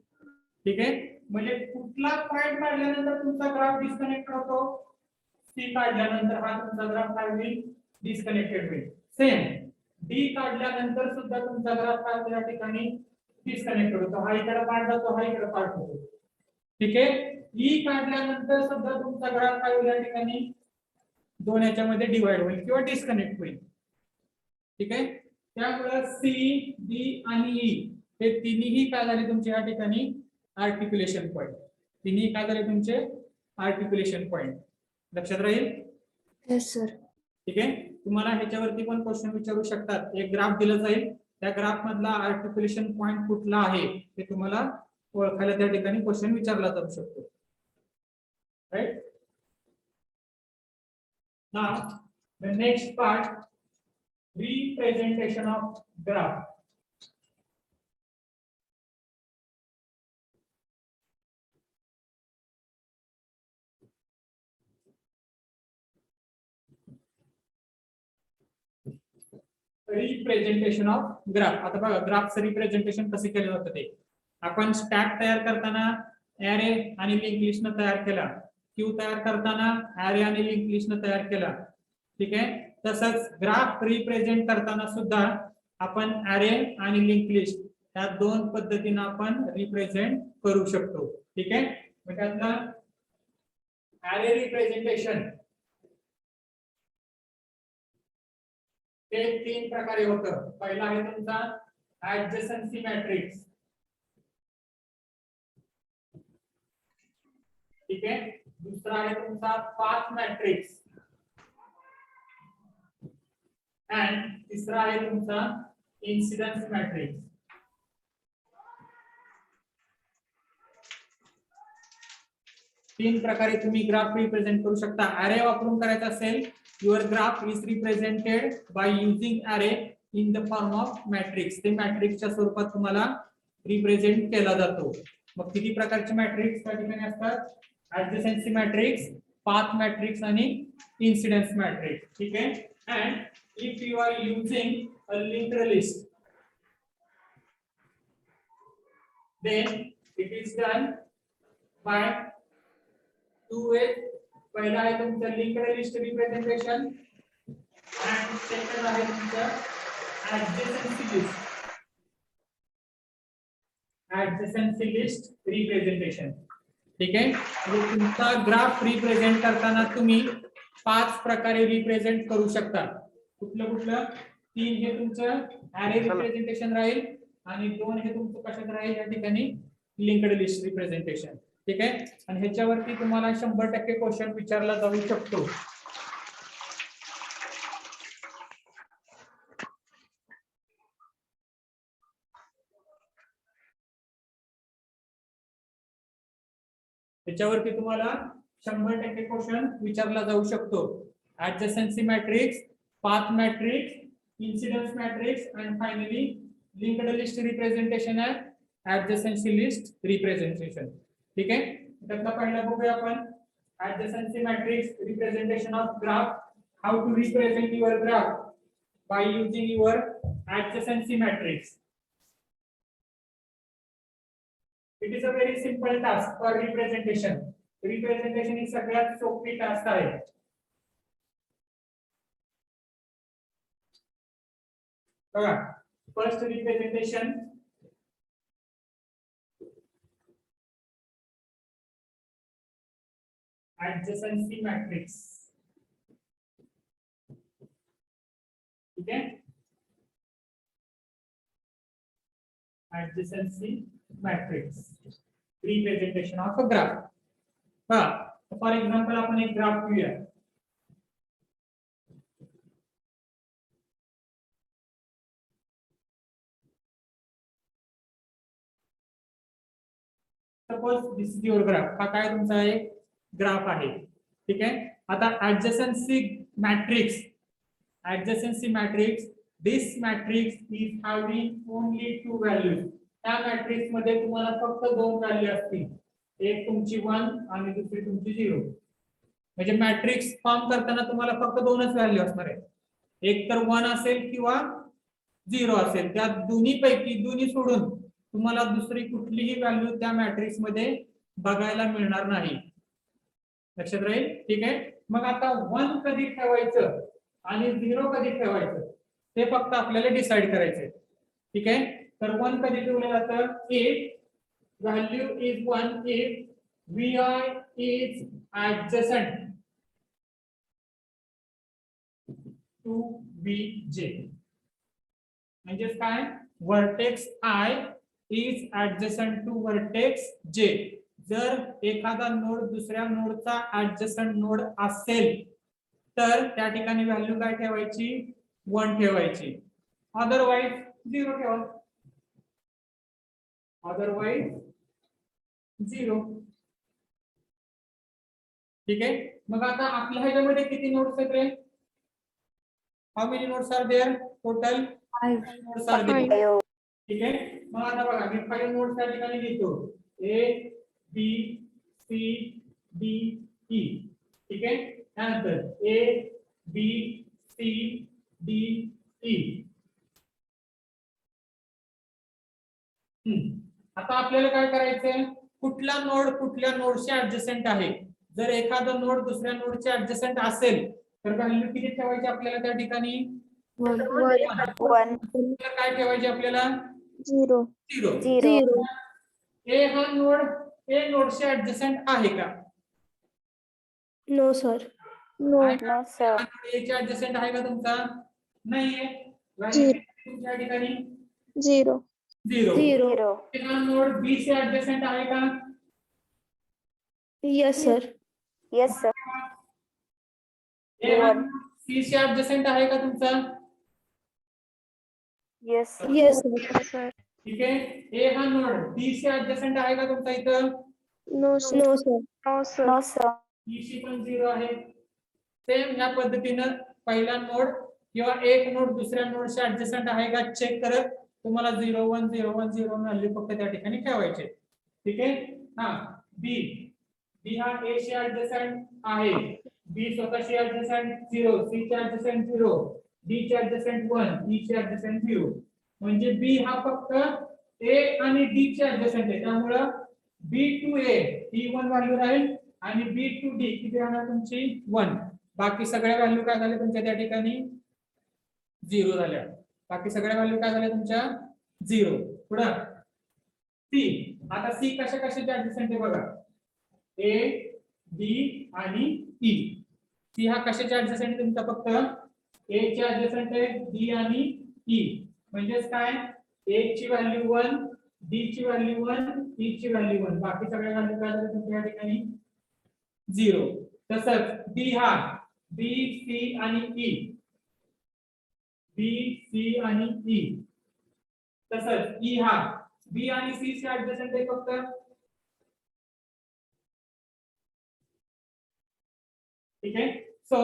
ठीक आहे, म्हणजे कुठला पॉइंट काढल्यानंतर तुमचा ग्राफ डिस्कनेक्ट होतो, सी काढल्यानंतर हा तुमचा ग्राफ काय होईल, डिस्कनेक्टेड होईल. सेम डी काढल्यानंतर सुद्धा तुमचा ग्राफ काय होतो या ठिकाणी, डिस्कनेक्टेड होतो. हा इकडे पार्ट जातो, हा इकडे पार्ट होतो. ठीक आहे, ई काढल्यानंतर सुद्धा तुमचा ग्राफ काय होईल या ठिकाणी, दोन याच्यामध्ये डिवाइड होईल किंवा डिस्कनेक्ट होईल. ठीक आहे, त्यामुळे सी डी आणि ई हे तिन्ही काय झाले तुमचे या ठिकाणी आर्टिक्युलेशन पॉइंट. तिन्ही काय झाले तुमचे आर्टिक्युलेशन पॉइंट. लक्षात राहील. Yes sir. ठीक आहे, तुम्हाला ह्याच्यावरती पण क्वेश्चन विचारू शकतात. एक ग्राफ दिला जाईल, त्या ग्राफ मधला आर्टिक्युलेशन पॉइंट कुठला आहे ते तुम्हाला ओळखायला त्या ठिकाणी क्वेश्चन विचारला जाऊ शकतो. Right. Now the next part, representation of graph. Representation of graph. आता बघा ग्राफचं रिप्रेझेंटेशन कसे केलं जातं ते. आपण स्टॅक तयार करताना ऍरे आणि लिंक लिस्टनं तयार केला, क्यू तयार करताना ऍरे आणि लिंक लिस्टनं तयार केला. ठीक आहे, तसंच ग्राफ रिप्रेझेंट करताना सुद्धा आपण ऍरे आणि लिंक लिस्ट या 2 पद्धतीने आपण रिप्रेझेंट करू शकतो. ठीक आहे, मग त्यातलं ऍरे रिप्रेझेंटेशन ते 3 प्रकारे होतं. पहिला आहे तुमचा ऍडजसन्सी मॅट्रिक्स. ठीक आहे. दुसरा आहे तुमचा पाथ मॅट्रिक्स. आणि तिसरा आहे तुमचा इन्सिडेंस मॅट्रिक्स. तीन प्रकारे तुम्ही ग्राफ रिप्रेझेंट करू शकता. अरे वापरून करायचा असेल, your graph is represented by using array in the form of matrix. ते मॅट्रिक्सच्या स्वरूपात तुम्हाला रिप्रेझेंट केला जातो. मग किती प्रकारचे मॅट्रिक्स त्या ठिकाणी असतात? ऍडजसन्सी मॅट्रिक्स, पाथ मॅट्रिक्स आणि इन्सिडेंस मॅट्रिक्स. ठीक आहे. And if you are using a linked list, then it is done by two ways. पहिला आहे तुमचं लिंक्ड लिस्ट रिप्रेझेंटेशन आणि सेकंड आहे तुमचं adjacency list. Adjacency list representation. ठीक आहे. म्हणजे तुमचा ग्राफ रिप्रेझेंट करताना तुम्ही 5 प्रकारे रिप्रेझेंट करू शकता. कुठलं? 3 हे तुमचं ॲरे रिप्रेझेंटेशन राहील आणि 2 हे तुमचं कशात राहील या ठिकाणी? Linked list representation. ठीक आहे. आणि ह्याच्यावरती तुम्हाला 100% क्वेश्चन विचारला जाऊ शकतो. त्याच्यावरती तुम्हाला 100% क्वेश्चन विचारला जाऊ शकतो. Adjacency matrix, path matrix, incidence matrix आणि फायनली लिंक्ड लिस्ट रिप्रेझेंटेशन आहे ऍडजसन्सी लिस्ट रिप्रेझेंटेशन. ठीक आहे. त्यातला पहिला बघूया आपण. Adjacency matrix representation of graph. How to represent your graph by using your adjacency matrix. It is a very simple task for representation. Representation ही सगळ्यात सोपी टास्क आहे. बघा, फर्स्ट रिप्रेझेंटेशन adjacency matrix. ठीक है. Adjacency matrix representation of a graph. हाँ, for example आपण एक ग्राफ घेऊया. Suppose this is your graph. हा काय तुमचा एक ग्राफ आहे. ठीक आहे. आता adjacency matrix, this matrix is having only 2 values. त्या मॅट्रिक्स मध्ये तुम्हाला फक्त 2 व्हॅल्यू असतील. एक तुमची 1 आणि दुसरी तुमची 0. म्हणजे मॅट्रिक्स फॉर्म करताना तुम्हाला फक्त 2च व्हॅल्यू असणार आहे. एक तर 1 असेल किंवा 0 असेल. त्या दोन्ही सोडून तुम्हाला दुसरी कुठलीही व्हॅल्यू त्या मॅट्रिक्स मध्ये बघायला मिळणार नाही. लक्षात राहील. ठीक आहे. मग आता 1 कधी ठेवायचं आणि 0 कधी ठेवायचं ते फक्त आपल्याला डिसाइड करायचंय. ठीक आहे. तर 1 कधी ठेवलं जातं? If value is 1 if vi is adjacent to vj. म्हणजेच काय? Vertex i is adjacent to vertex j. जर एखादा नोड दुसऱ्या नोडचा ऍडजसंट नोड असेल तर त्या ठिकाणी व्हॅल्यू काय ठेवायची? 1 ठेवायची. अदरवाइज 0 ठेवा. अदरवाइज 0. ठीक आहे. मग आता आपल्या ह्याच्यामध्ये किती नोड्स आहेत रे? How many nodes are there? Total 5 nodes are there. ठीक आहे. मग आता बघा, मी 5 नोड्स त्या ठिकाणी लिहितो. A B C D E. ठीक आहे. त्यानंतर A B C D E. आता आपल्याला काय करायचंय? कुठला नोड कुठल्या नोडशी ऍडजसंट आहे. जर एखादा नोड दुसऱ्या नोडचे ऍडजसंट असेल तर व्हॅल्यू किती ठेवायची आपल्याला त्या ठिकाणी? 1. काय ठेवायचे आपल्याला? 0. ए हा नोड ए नोडशी ऍडजसंट आहे का? No sir. No sir. A चे ऍडजसंट आहे का तुमचा? नाहीये. व्हॅल्यू तुमच्या ठिकाणी 0. 0. नोड बी से ऍडजसेंट आहे का? Yes, sir. ए हा सी से ऍडजसेंट आहे का तुमचा? Yes, sir. ठीक आहे. ए हा नोड डी से ऍडजसेंट आहे का तुमचा इथं? No, sir. ई शी पण 0 आहे. सेम या पद्धतीनं पहिला नोड किंवा एक नोड दुसऱ्या नोडशी ऍडजसेंट आहे का चेक करत तुम्हाला 0 1 0 1 0 व्हॅल्यू फक्त त्या ठिकाणी ठेवायचे. ठीक आहे. हा बी बी हा ए शी ऍडजसेंट आहे. बी स्वतःशी ऍडजसेंट 0, सी ची ऍडजसेंट 0, डी ची ऍडजसेंट 1, ई ची ऍडजसेंट 0. म्हणजे बी हा फक्त ए आणि डी ची ऍडजसेंट आहे. त्यामुळे बी टू ए ही 1 व्हॅल्यू राहील आणि बी टू डी किती राहणार तुमची 1. बाकी सगळ्या व्हॅल्यू काय झाल्या तुमच्या त्या ठिकाणी 0 झाल्या. बाकी सगळ्या व्हॅल्यू काय झाल्या तुमच्या 0. पुढे सी. आता सी कशा कशाचे ऍडजसेंट आहे बघा. ए बी आणि ई. सी हा कशाचे ऍडजसेंट तुमचा फक्त ए चे ऍडजसेंट आहे बी आणि ई. म्हणजेच काय ए ची व्हॅल्यू 1, डी ची व्हॅल्यू 1, ई ची व्हॅल्यू 1. बाकी सगळ्या व्हॅल्यू काय झाल्या तुमच्या या ठिकाणी 0. तसंच डी हा बी सी आणि ई. बी सी आणि ई. तसंच ई हा बी आणि सी चे ऍडजसेंट आहे फक्त. ठीक आहे. So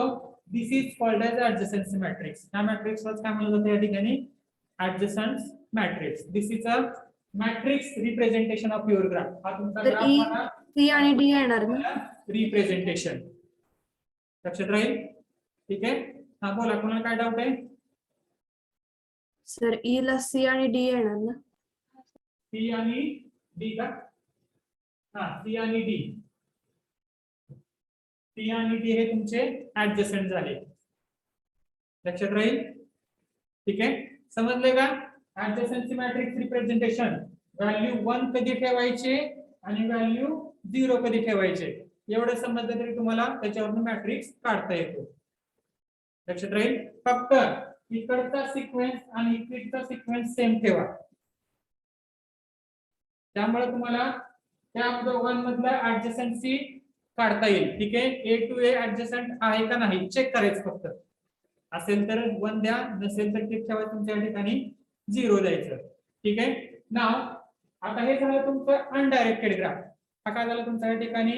this is called as adjacency matrix. या मॅट्रिक्सला काय म्हणलं जातं या ठिकाणी adjacency matrix. This is a matrix representation of your graph. हा तुमचा तर ग्राफ ई मला सी आणि डी येणार ना? रिप्रेझेंटेशन लक्षात राहील. ठीक आहे. हा बोला कोणाला काय डाऊट आहे? सर ई ला सी आणि डी येणार ना? सी आणि डी का? हा सी आणि डी. सी आणि डी हे तुमचे ऍडजसेंट झाले. लक्षात राहील. ठीक आहे. समजले का? ऍडजसन्सी मॅट्रिक्स रिप्रेझेंटेशन व्हॅल्यू 1 कधी ठेवायचे आणि व्हॅल्यू 0 कधी ठेवायचे एवढं समजलं तरी तुम्हाला त्याच्यावरून मॅट्रिक्स काढता येतो. लक्षात राहील. फक्त इकडचा सिक्वेन्स आणि इकडचा सिक्वेन्स सेम ठेवा. त्यामुळे तुम्हाला त्या दोघांमधला ऍडजसन्सी काढता येईल. ठीक आहे. ए टू ए ऍडजसंट आहे का नाही चेक करायचं फक्त. असेल तर 1 द्या, नसेल तर ते ठेवा तुमच्या ठिकाणी 0 द्यायचं. ठीक आहे. नाव आता हे झालं तुमचं अनडायरेक्टेड ग्राफ. हा काय झालं तुमच्या ठिकाणी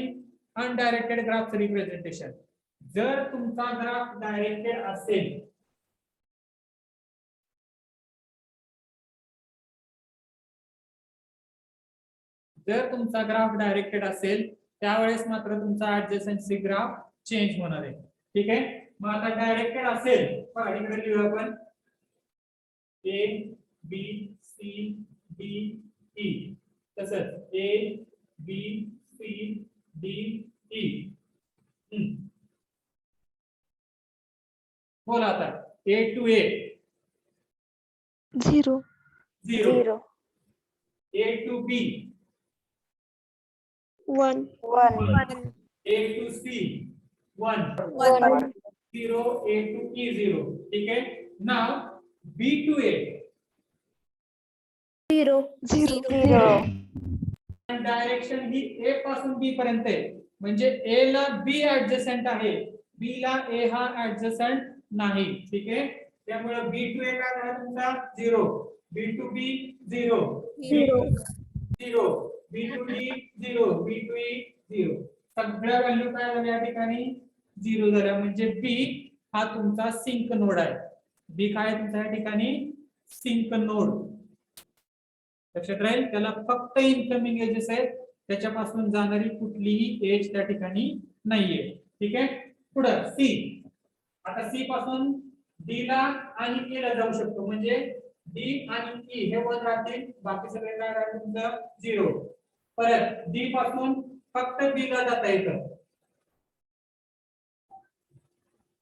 अनडायरेक्टेड ग्राफचं रिप्रेझेंटेशन. जर तुमचा ग्राफ डायरेक्टेड असेल त्यावेळेस मात्र तुमचा ऍडजसन्सी ग्राफ चेंज होणार आहे. ठीक आहे. मग आता डायरेक्टेड असेल इकडे लिहू आपण A B C D E. तसंच A B C D E. बोला आता A to A 0. 0. A to B 1. A to C 1. 0 A to E 0. ठीक आहे. नाव बी टू ए 0. डायरेक्शन ही ए पासून बी पर्यंत आहे. म्हणजे ए ला बी ऍडजसंट आहे, बी ला ए हा ऍडजसंट नाही. ठीक आहे. त्यामुळे बी टू ए काय झाला तुमचा 0, B to B 0, 0, B to D 0, B to E 0. सगळ्या व्हॅल्यू काय झाल्या या ठिकाणी 0 झाल्या. म्हणजे बी हा तुमचा सिंक नोड आहे. बी काय तुमच्या या ठिकाणी सिंक नोड. लक्षात राहील. त्याला फक्त इनकमिंग एजेस आहेत, त्याच्यापासून जाणारी कुठलीही एज त्या ठिकाणी नाहीये. ठीक आहे. पुढे सी. आता सी पासून डी ला आणि ए ला जाऊ शकतो. म्हणजे डी आणि ई हे 1 राहतील, बाकी सगळे काय राहतील तुमचं 0. परत डी पासून फक्त बी ला जाता येतं.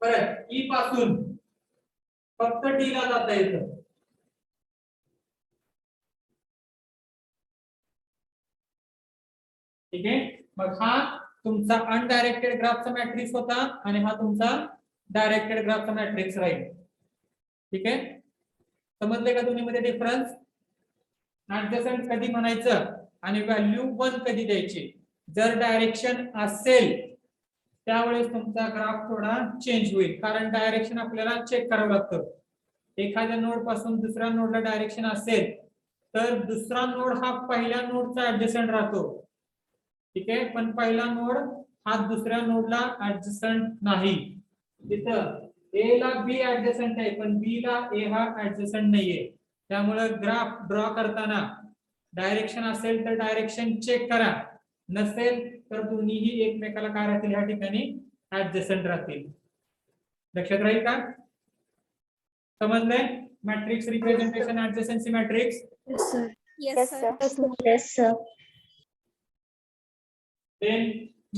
परत ई पासून फक्त डी ला जाता येतं. ठीक आहे. मग हा तुमचा अनडायरेक्टेड ग्राफचा मॅट्रिक्स होता आणि हा तुमचा डायरेक्टेड ग्राफचा मॅट्रिक्स राहील. ठीक आहे, समजले का दोन्ही मध्ये डिफरन्स? ऍडजसंट कधी म्हणायचं आणि व्हॅल्यू 1 कधी द्यायची? जर डायरेक्शन असेल त्यावेळेस तुमचा ग्राफ थोडा चेंज होईल, कारण डायरेक्शन आपल्याला चेक करावं लागतं. एखाद्या नोड पासून दुसऱ्या नोडला डायरेक्शन असेल तर दुसरा नोड हा पहिल्या नोडचा ऍडजसंट राहतो. ठीक आहे, पण पहिला नोड हा दुसऱ्या नोडला ऍडजसंट नाही. तिथं ए ला बी ऍडजसंट आहे पण बी ला ए हा ऍडजसंट नाहीये. त्यामुळे ग्राफ ड्रॉ करताना डायरेक्शन असेल तर डायरेक्शन चेक करा, नसेल तर दोन्हीही एकमेकाला काय राहतील या ठिकाणी ऍडजसंट राहतील. लक्षात राहील का? समजलंय? Matrix representation adjacency matrix. Yes, sir. Yes, sir. Yes, sir. Then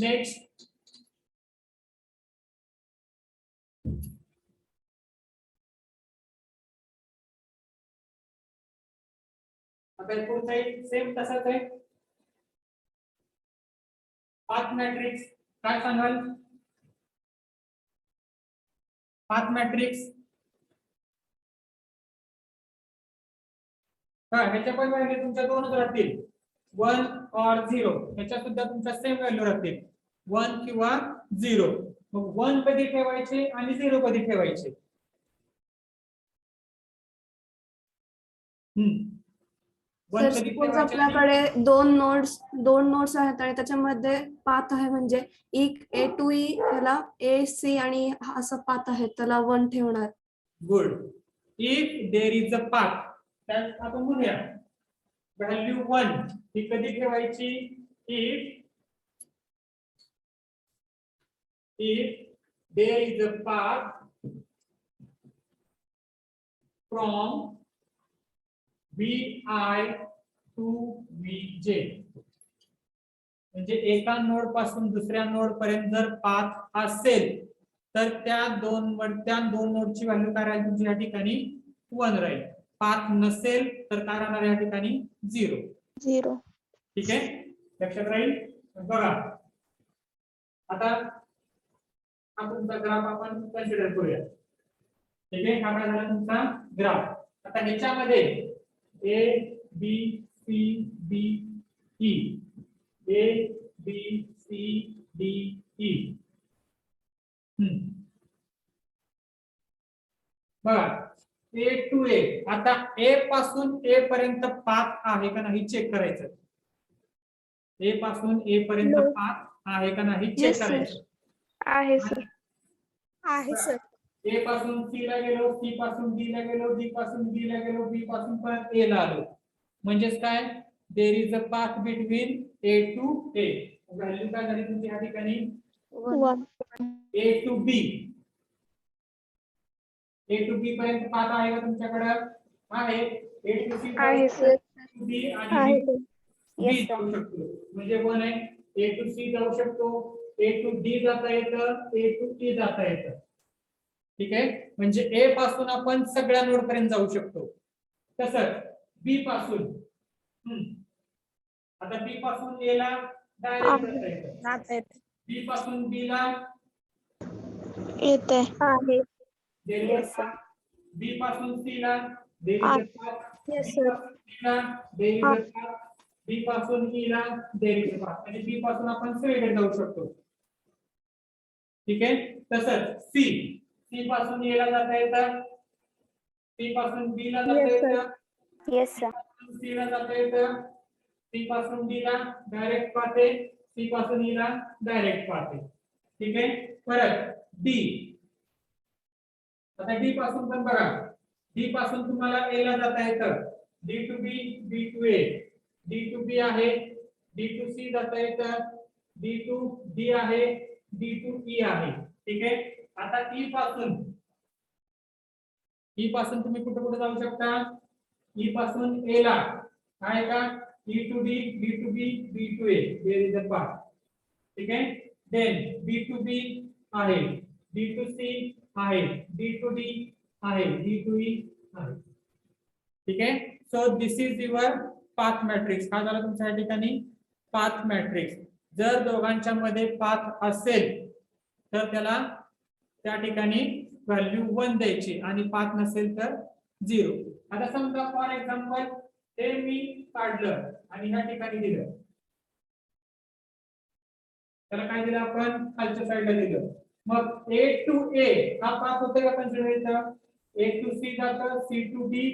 next, आता पुढचा एक सेम तसाच आहे. पाथ मॅट्रिक्स काय सांगाल? पाथ मॅट्रिक्स ह्याच्या पण व्हॅल्यू तुमच्या दोनच राहतील, 1 और 0. ह्याच्या सुद्धा तुमच्या सेम व्हॅल्यू राहतील, 1 किंवा 0. मग 1 कधी ठेवायचे आणि 0 कधी ठेवायचे? सर, सपोज आपल्याकडे दोन नोड्स आहेत आणि त्याच्यामध्ये पाथ आहे, म्हणजे ए टू ई, त्याला ए सी आणि असं पाथ आहे, त्याला 1 ठेवणार. Good. If there is a path, त्यात आपण म्हणूया व्हॅल्यू 1 ही कधी ठेवायची? If there is a path from VI to VJ, म्हणजे एका नोड पासून दुसऱ्या नोड पर्यंत जर पाथ असेल तर त्या दोन नोडची व्हॅल्यू काय राहील तुमच्या या ठिकाणी? 1 राहील. पाथ नसेल तर काय राहणार या ठिकाणी? 0. ठीक आहे, लक्षात राहील. बघा आता हा तुमचा ग्राफ आपण कन्सिडर करूया. ठीक आहे, हा काय झाला तुमचा ग्राफ. आता ह्याच्यामध्ये A B C D E, A B C D E. बघा A to A, आता A पासून A पर्यंत पाथ आहे का नाही चेक करायचं. A पासून A पर्यंत No. पाथ आहे का नाही चेक Yes, sir. करायचं. आहे सर. आहे सर. A पासून C ला गेलो, C पासून D ला गेलो, D पासून B ला गेलो, B पासून परत A ला आलो, म्हणजेच काय? There is a path between A to A. Value काय झाली तुमची या ठिकाणी? 1. A to B. A to B पर्यंत पाथ आहे का तुमच्याकडे? आहे. A to C आहे सर. B आणि आहे B sir. B Yes, sir. जाऊ शकतो, म्हणजे 1 आहे. A to C जाऊ शकतो, A to D जाता येतं, A to E जाता येतं. ठीक आहे, म्हणजे A पासून आपण सगळ्या नोड पर्यंत जाऊ शकतो. तसंच B पासून आता B पासून A ला डायरेक्ट जाता येतं, जात आहेत. B पासून B ला येते. आहे. Yes, sir. B पासून C ला Yes, sir. B पासून E ला आणि B पासून आपण सगळीकडे जाऊ शकतो. ठीक आहे, तसंच C पासून A ला जाता येतं, C पासून B ला जाता Yes, sir. येतं, Yes, sir. C ला जाता येतं, C पासून D ला डायरेक्ट पाथ आहे, C पासून E ला डायरेक्ट पाथ आहे. ठीक आहे, परत D. आता D पासून पण बघा, D पासून तुम्हाला A ला जाता येतं, D to B, B to A, D to B आहे, D to C जाता येतं, D to D आहे, D to E आहे. ठीक आहे, आता E पासून तुम्ही कुठे कुठे जाऊ शकता? E पासून A ला आहे का? E to D, B to B, B to A, there is a path. ठीक आहे, then B to B आहे, D to C आहे, D to D आहे, D to E आहे. ठीक आहे, so this is your path matrix. हा झाला तुमच्या या ठिकाणी पाथ मॅट्रिक्स. जर दोघांच्या मध्ये पाथ असेल तर त्याला त्या ठिकाणी व्हॅल्यू 1 द्यायची आणि पाथ नसेल तर 0. आता समजा फॉर एक्झाम्पल हे मी काढलं आणि ह्या ठिकाणी दिलं, त्याला काय दिलं आपण, खालच्या साईडला दिलं. मग A to A हा पाथ होते का कन्सिडर इथं, A to C जातं, C to D,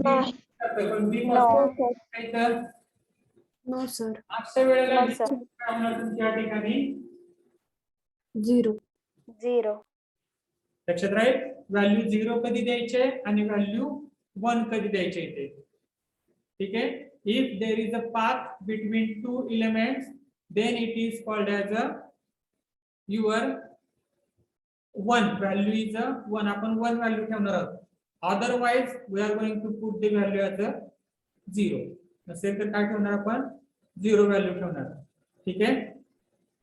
नाही. जातं, पण D No. पासून काय तर नो सर. अशा वेळेला No, sir. काय होणार तुमच्या ठिकाणी, 0. 0. लक्षात राहील. व्हॅल्यू 0 कधी द्यायचे आणि व्हॅल्यू 1 कधी द्यायचे इथे. ठीक आहे. If there is a path between two elements then it is called as a your 1 value is a 1. आपण 1 व्हॅल्यू ठेवणार आहोत. Otherwise we are going to put the value as a 0. नसेल तर काय ठेवणार आपण, 0 व्हॅल्यू ठेवणार. ठीक आहे,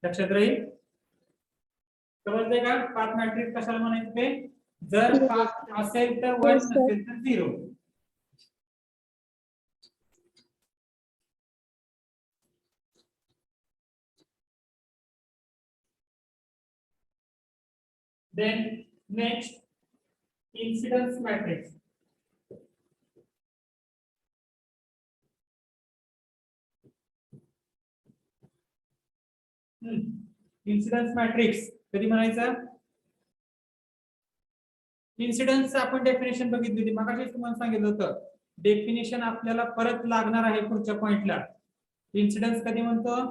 लक्षात राहील. समजले का पाथ मॅट्रिक्स कशाला म्हणायचं ते, जर पाथ असेल तर 1 नसेल तर 0. Then next, incidence matrix. Incidence matrix कधी म्हणायचं, इन्सिडन्स आपण डेफिनेशन बघितली होती मगाशी, तुम्हाला सांगितलं होतं डेफिनेशन आपल्याला परत लागणार आहे पुढच्या पॉइंटला. इन्सिडन्स कधी म्हणतो,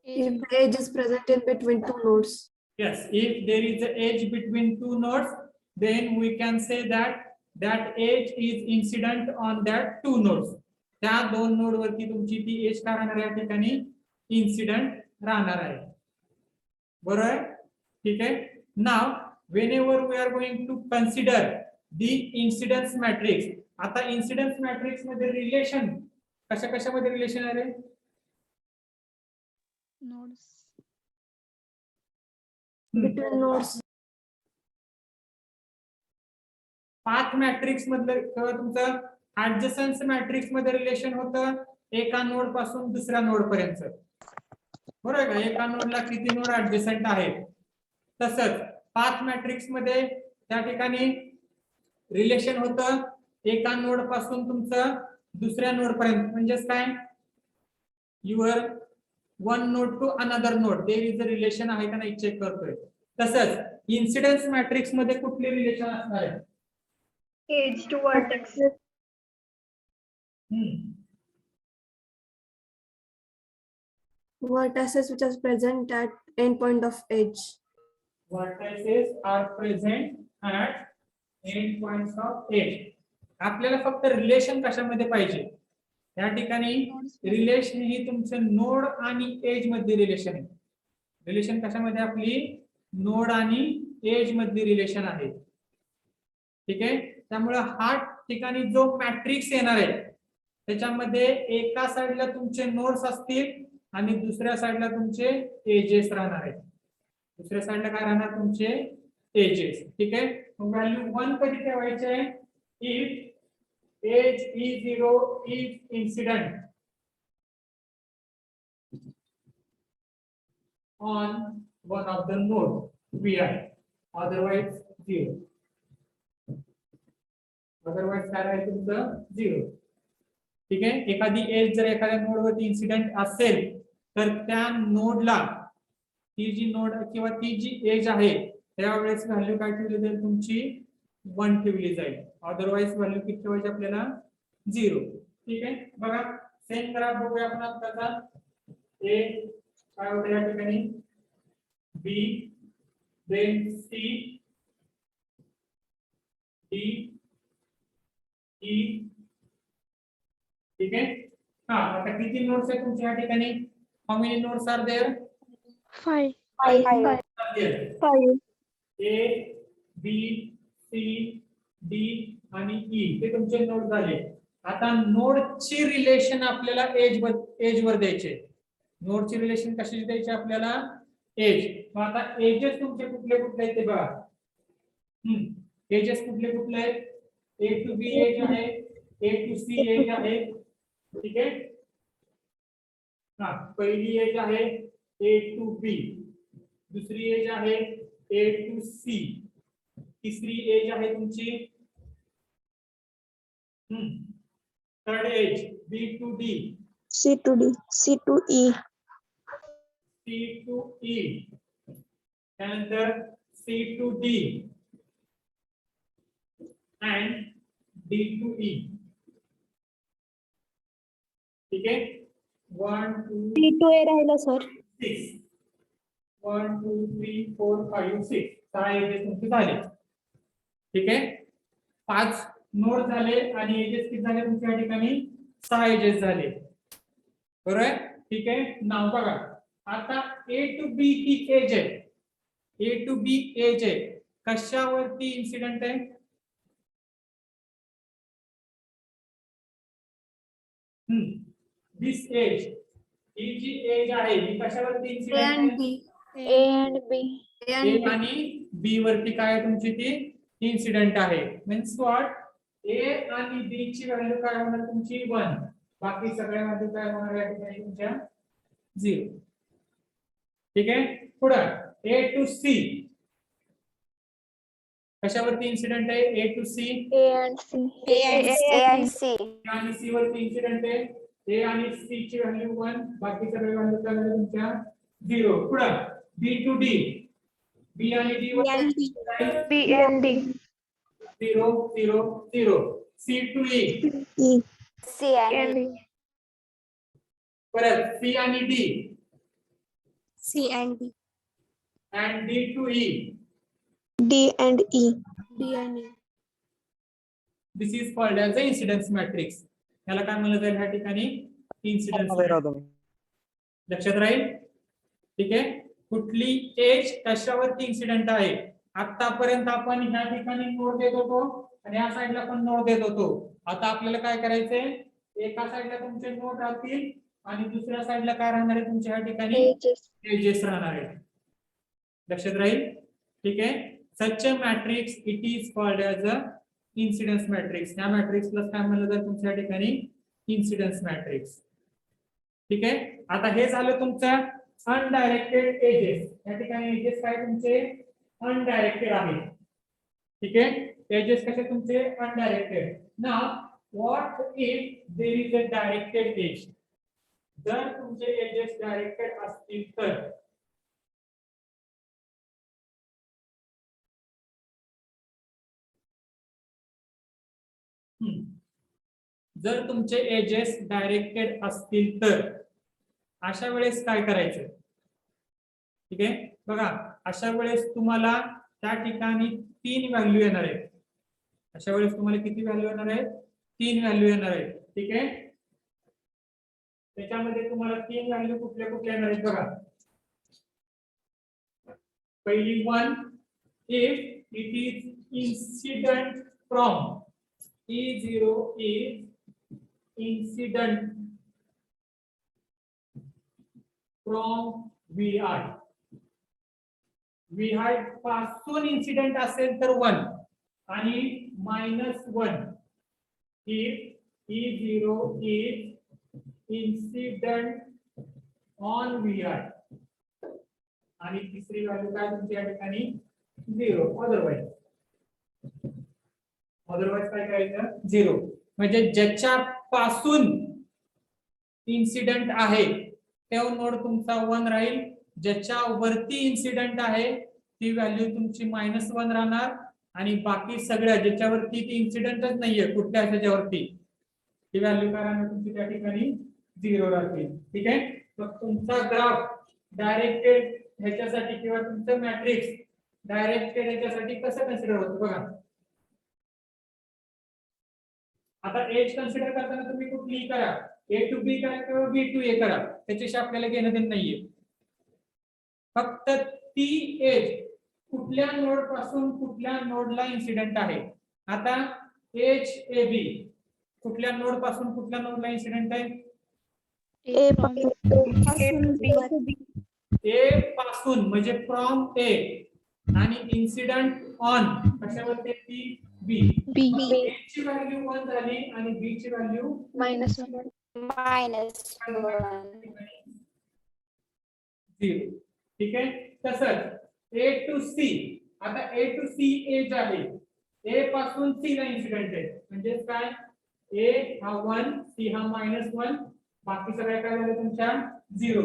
If the edge is present in between two nodes. yes, if there is an edge between two nodes, then we can say that that edge is incident on that two nodes. त्या दोन node वरती तुमची ती age काय राहणार आहे, या ठिकाणी इन्सिडेंट राहणार आहे. बरोबर, ठीक आहे. नाव whenever we are going to consider the incidence matrix, आता incidence matrix मध्ये रिलेशन कशा कशामध्ये रिलेशन आहे, Nodes. Between nodes. Path matrix मधलं किंवा तुमचं ऍडजसन्स मॅट्रिक्स मध्ये रिलेशन होतं एका नोड पासून दुसऱ्या नोड पर्यंत. बरोबर का, एका नोडला किती नोड ऍडजसंट आहेत. तसंच पाथ मॅट्रिक्स मध्ये त्या ठिकाणी रिलेशन होतं एका नोड पासून तुमचं दुसऱ्या नोड पर्यंत. म्हणजेच काय, your one node to another node, there is a relation आहे का नाही चेक करतोय. तसंच इन्सिडन्स मॅट्रिक्स मध्ये कुठले रिलेशन असणार आहे, Edge to vertex. Vertices which are present at end point of edge. Vertices are present at end points of edge. आपल्याला फक्त रिलेशन कशामध्ये पाहिजे, या ठिकाणी रिलेशन ही तुमचे नोड आणि एज मध्ये रिलेशन आहे. रिलेशन कशामध्ये आपली नोड आणि एज मध्ये रिलेशन आहे. ठीक आहे, त्यामुळे हा ठिकाणी जो मॅट्रिक्स येणार आहे त्याच्यामध्ये एका साइडला तुमचे नोड्स असतील आणि दुसऱ्या साइडला तुमचे एजेस राहणार आहेत. दुसऱ्या साइडला काय राहणार, तुमचे एजेस. ठीक आहे, व्हॅल्यू 1 कधी ठेवायचे, if edge E0 is incident on one of the node Vi, otherwise 0. otherwise काय राहील तुमचं 0. ठीक आहे, एखादी एज जर एखाद्या नोड वरती इन्सिडेंट असेल तर त्या नोडला ती जी नोड किंवा ती जी एज आहे त्यावेळेस व्हॅल्यू काय ठेवली जाईल, तुमची 1 ठेवली जाईल. अदरवाइज व्हॅल्यू किती ठेवायची आपल्याला, 0. ठीक आहे, बघा सेम ग्राफ बघूया आपण आताचा. ए काय होतं या ठिकाणी, बी, देन सी, डी, ई. ठीक आहे, हा आता किती नोड्स आहेत तुमच्या या ठिकाणी, how many nodes are there, 5. 5. A, B, C, D आणि ई हे तुमचे नोड झाले. आता नोडची रिलेशन आपल्याला एज वर द्यायचे. नोडची रिलेशन कशाची द्यायची आपल्याला, एज. मग आता एजेस तुमचे कुठले कुठले आहेत ते बघा. एजेस कुठले कुठले आहेत, ए टू बी एज आहे, ए टू सी एज आहे. ठीक आहे, हा पहिली एज आहे ए टू बी, दुसरी एज आहे A to C, तिसरी एज आहे तुमची third edge B to D, C to D, C to E, C to E, त्यानंतर C to D and D to E. ठीक आहे 1 2 C to A राहिला सर. 6 1 2 3 4 5 6 सहा एजेस तुमचे झाले. ठीक आहे 5 नोड झाले आणि एजेस किती झाले तुमच्या या ठिकाणी 6 एजेस झाले. बरोबर आहे. ठीक आहे नाव बघा आता A to B ही एज आहे. A to B एज आहे कशावरती इन्सिडेंट आहे. दिस एज ही जी एज आहे ही कशावरती A इन्सिडेंट and आहे. B. A and B. A A and B. आणि B वरती काय आहे तुमची ती इन्सिडेंट आहे. मीन्स व्हॉट A आणि B ची व्हॅल्यू काय होणार तुमची 1 बाकी सगळ्या व्हॅल्यू काय होणार या ठिकाणी तुमच्या 0. ठीक आहे पुढे A to C कशावरती इन्सिडेंट आहे. A to C A and C. and C. आणि C वरती इन्सिडेंट आहे. A आणि C ची व्हॅल्यू 1 बाकी सगळे व्हॅल्यू काय झाल्या तुमच्या 0. पुढे B to D B आणि D वरती B and D. 0 0 0. C to E E. C and E. परत C आणि D C and D. and D to E. D and E. D and E. This is called as the incidence matrix. याला काय म्हणलं जाईल ह्या ठिकाणी incidence. लक्षात राहील. ठीक आहे कुठली एज कशावरती इन्सिडेंट आहे. आतापर्यंत आपण ह्या ठिकाणी नोड देत होतो आणि या साईडला पण नोड देत होतो. आता आपल्याला काय करायचंय एका साईडला तुमचे नोड राहतील आणि दुसऱ्या साईडला काय राहणार आहे तुमच्या ह्या ठिकाणी Ages. एजेस राहणार आहेत. लक्षात राहील. ठीक आहे such a matrix it is called as a incidence matrix. या मॅट्रिक्सला काय म्हणलं जातं तुमच्या ठिकाणी इन्सिडेंस मॅट्रिक्स. ठीक आहे आता हे झालं तुमचं अनडायरेक्टेड एजेस. या ठिकाणी एजेस काय तुमचे अनडायरेक्टेड आहेत. ठीक आहे एजेस कसे तुमचे undirected. Now what if there is a directed edge. जर तुमचे एजेस डायरेक्टेड असतील तर जर तुमचे एजेस डायरेक्टेड असतील तर अशा वेळेस काय करायचं. ठीक आहे बघा अशा वेळेस तुम्हाला त्या ठिकाणी 3 व्हॅल्यू येणार आहेत. अशा वेळेस तुम्हाला किती व्हॅल्यू येणार आहेत 3 व्हॅल्यू येणार आहेत. ठीक आहे त्याच्यामध्ये तुम्हाला 3 व्हॅल्यू कुठल्या कुठल्या येणार आहेत बघा. पहिली 1 if it is incident from E0 is incident from VI. VI पासून इन्सिडेंट असेल तर 1 आणि -1 if E0 is incident on VI. आणि तिसरी व्हॅल्यू काय तुमची या ठिकाणी 0 अदरवाइज. अदरवाइज काय करायचं 0 म्हणजे ज्याच्या पासून इन्सिडेंट आहे तो नोड तुमचा 1 राहील. ज्याच्या वरती इन्सिडेंट आहे ती व्हॅल्यू तुमची -1 राहणार आणि बाकी सगळ्या ज्याच्यावरती ती इन्सिडेंटच नाहीये कुठल्या ह्याच्यावरती ती व्हॅल्यू काय राहणार तुमची त्या ठिकाणी 0 राहतील. ठीक आहे मग तुमचा ग्राफ डायरेक्टेड ह्याच्यासाठी किंवा तुमचं मॅट्रिक्स डायरेक्टेड ह्याच्यासाठी कसं कन्सिडर होतं बघा. आता एज कन्सिडर करताना तुम्ही कुठलीही करा A to B करा किंवा B to A करा त्याच्याशी आपल्याला घेणं देणं नाहीये. फक्त ती एज कुठल्या नोड पासून कुठल्या नोडला इन्सिडेंट आहे. आता एज AB कुठल्या नोड पासून कुठल्या नोडला इन्सिडेंट आहे. A पासून A पासून म्हणजे फ्रॉम A आणि इन्सिडेंट ऑन कशावरती ती B. B. A ची व्हॅल्यू 1 झाली आणि B ची व्हॅल्यू -1. -1. 0. ठीक आहे. तसंच A to C, आता A to C एज आहे, A पासून C ला इन्सिडेंट आहे, म्हणजे काय, A हा 1, C हा -1, बाकी सगळ्या काय झालं तुमच्या 0.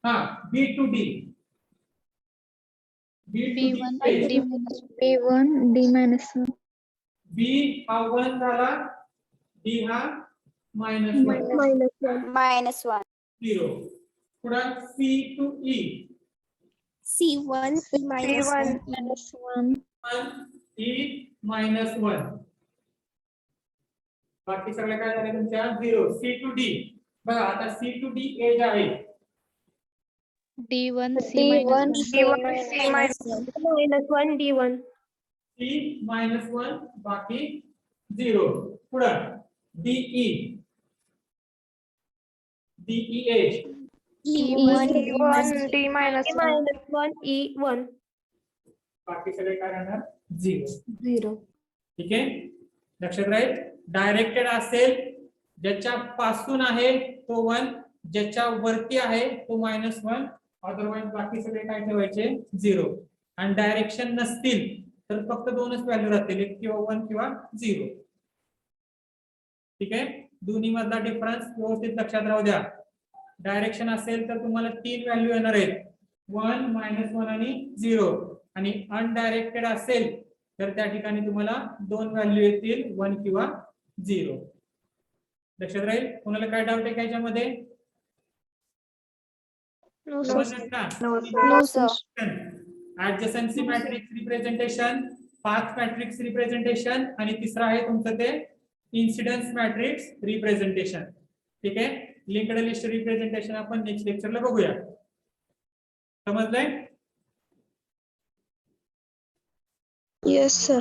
हा, B to D, B to D edge, B1 D -1 B हा 1 झाला, D हा -1, -1. 0. पुढे C to E, C1 -1 1 E -1, बाकी सगळ्या काय झाले तुमच्या 0. C to D, बघा आता C to D एज आहे, D1 C D1 C -1 D1 C -1, बाकी 0. पुढे DE, DE age, E1 D -1 E1 बाकी सगळे काय राहणार 0. 0. ठीक आहे, लक्षात राहील. डायरेक्टेड असेल ज्याच्या पासून आहे तो 1, ज्याच्या वरती आहे तो -1, अदरवाइज बाकी सगळे काय ठेवायचे 0. आणि डायरेक्शन नसतील तर फक्त 2च व्हॅल्यू राहतील, 1 किंवा 1 किंवा 0. ठीक आहे, दोन्ही मधला डिफरन्स व्यवस्थित लक्षात राहू द्या. डायरेक्शन असेल तर तुम्हाला 3 व्हॅल्यू येणार आहेत, 1 -1 आणि 0. आणि अनडायरेक्टेड असेल तर त्या ठिकाणी तुम्हाला 2 व्हॅल्यू येतील, 1 किंवा 0. लक्षात राहील. कोणाला काय डाऊट आहे का याच्यामध्ये? No, sir. Adjacency matrix representation, path matrix representation आणि तिसरा आहे तुमचं ते इन्सिडन्स मॅट्रिक्स रिप्रेझेंटेशन. ठीक आहे, लिंक्ड लिस्ट रिप्रेझेंटेशन आपण नेक्स्ट लेक्चरला बघूया. समजलंय? Yes, sir.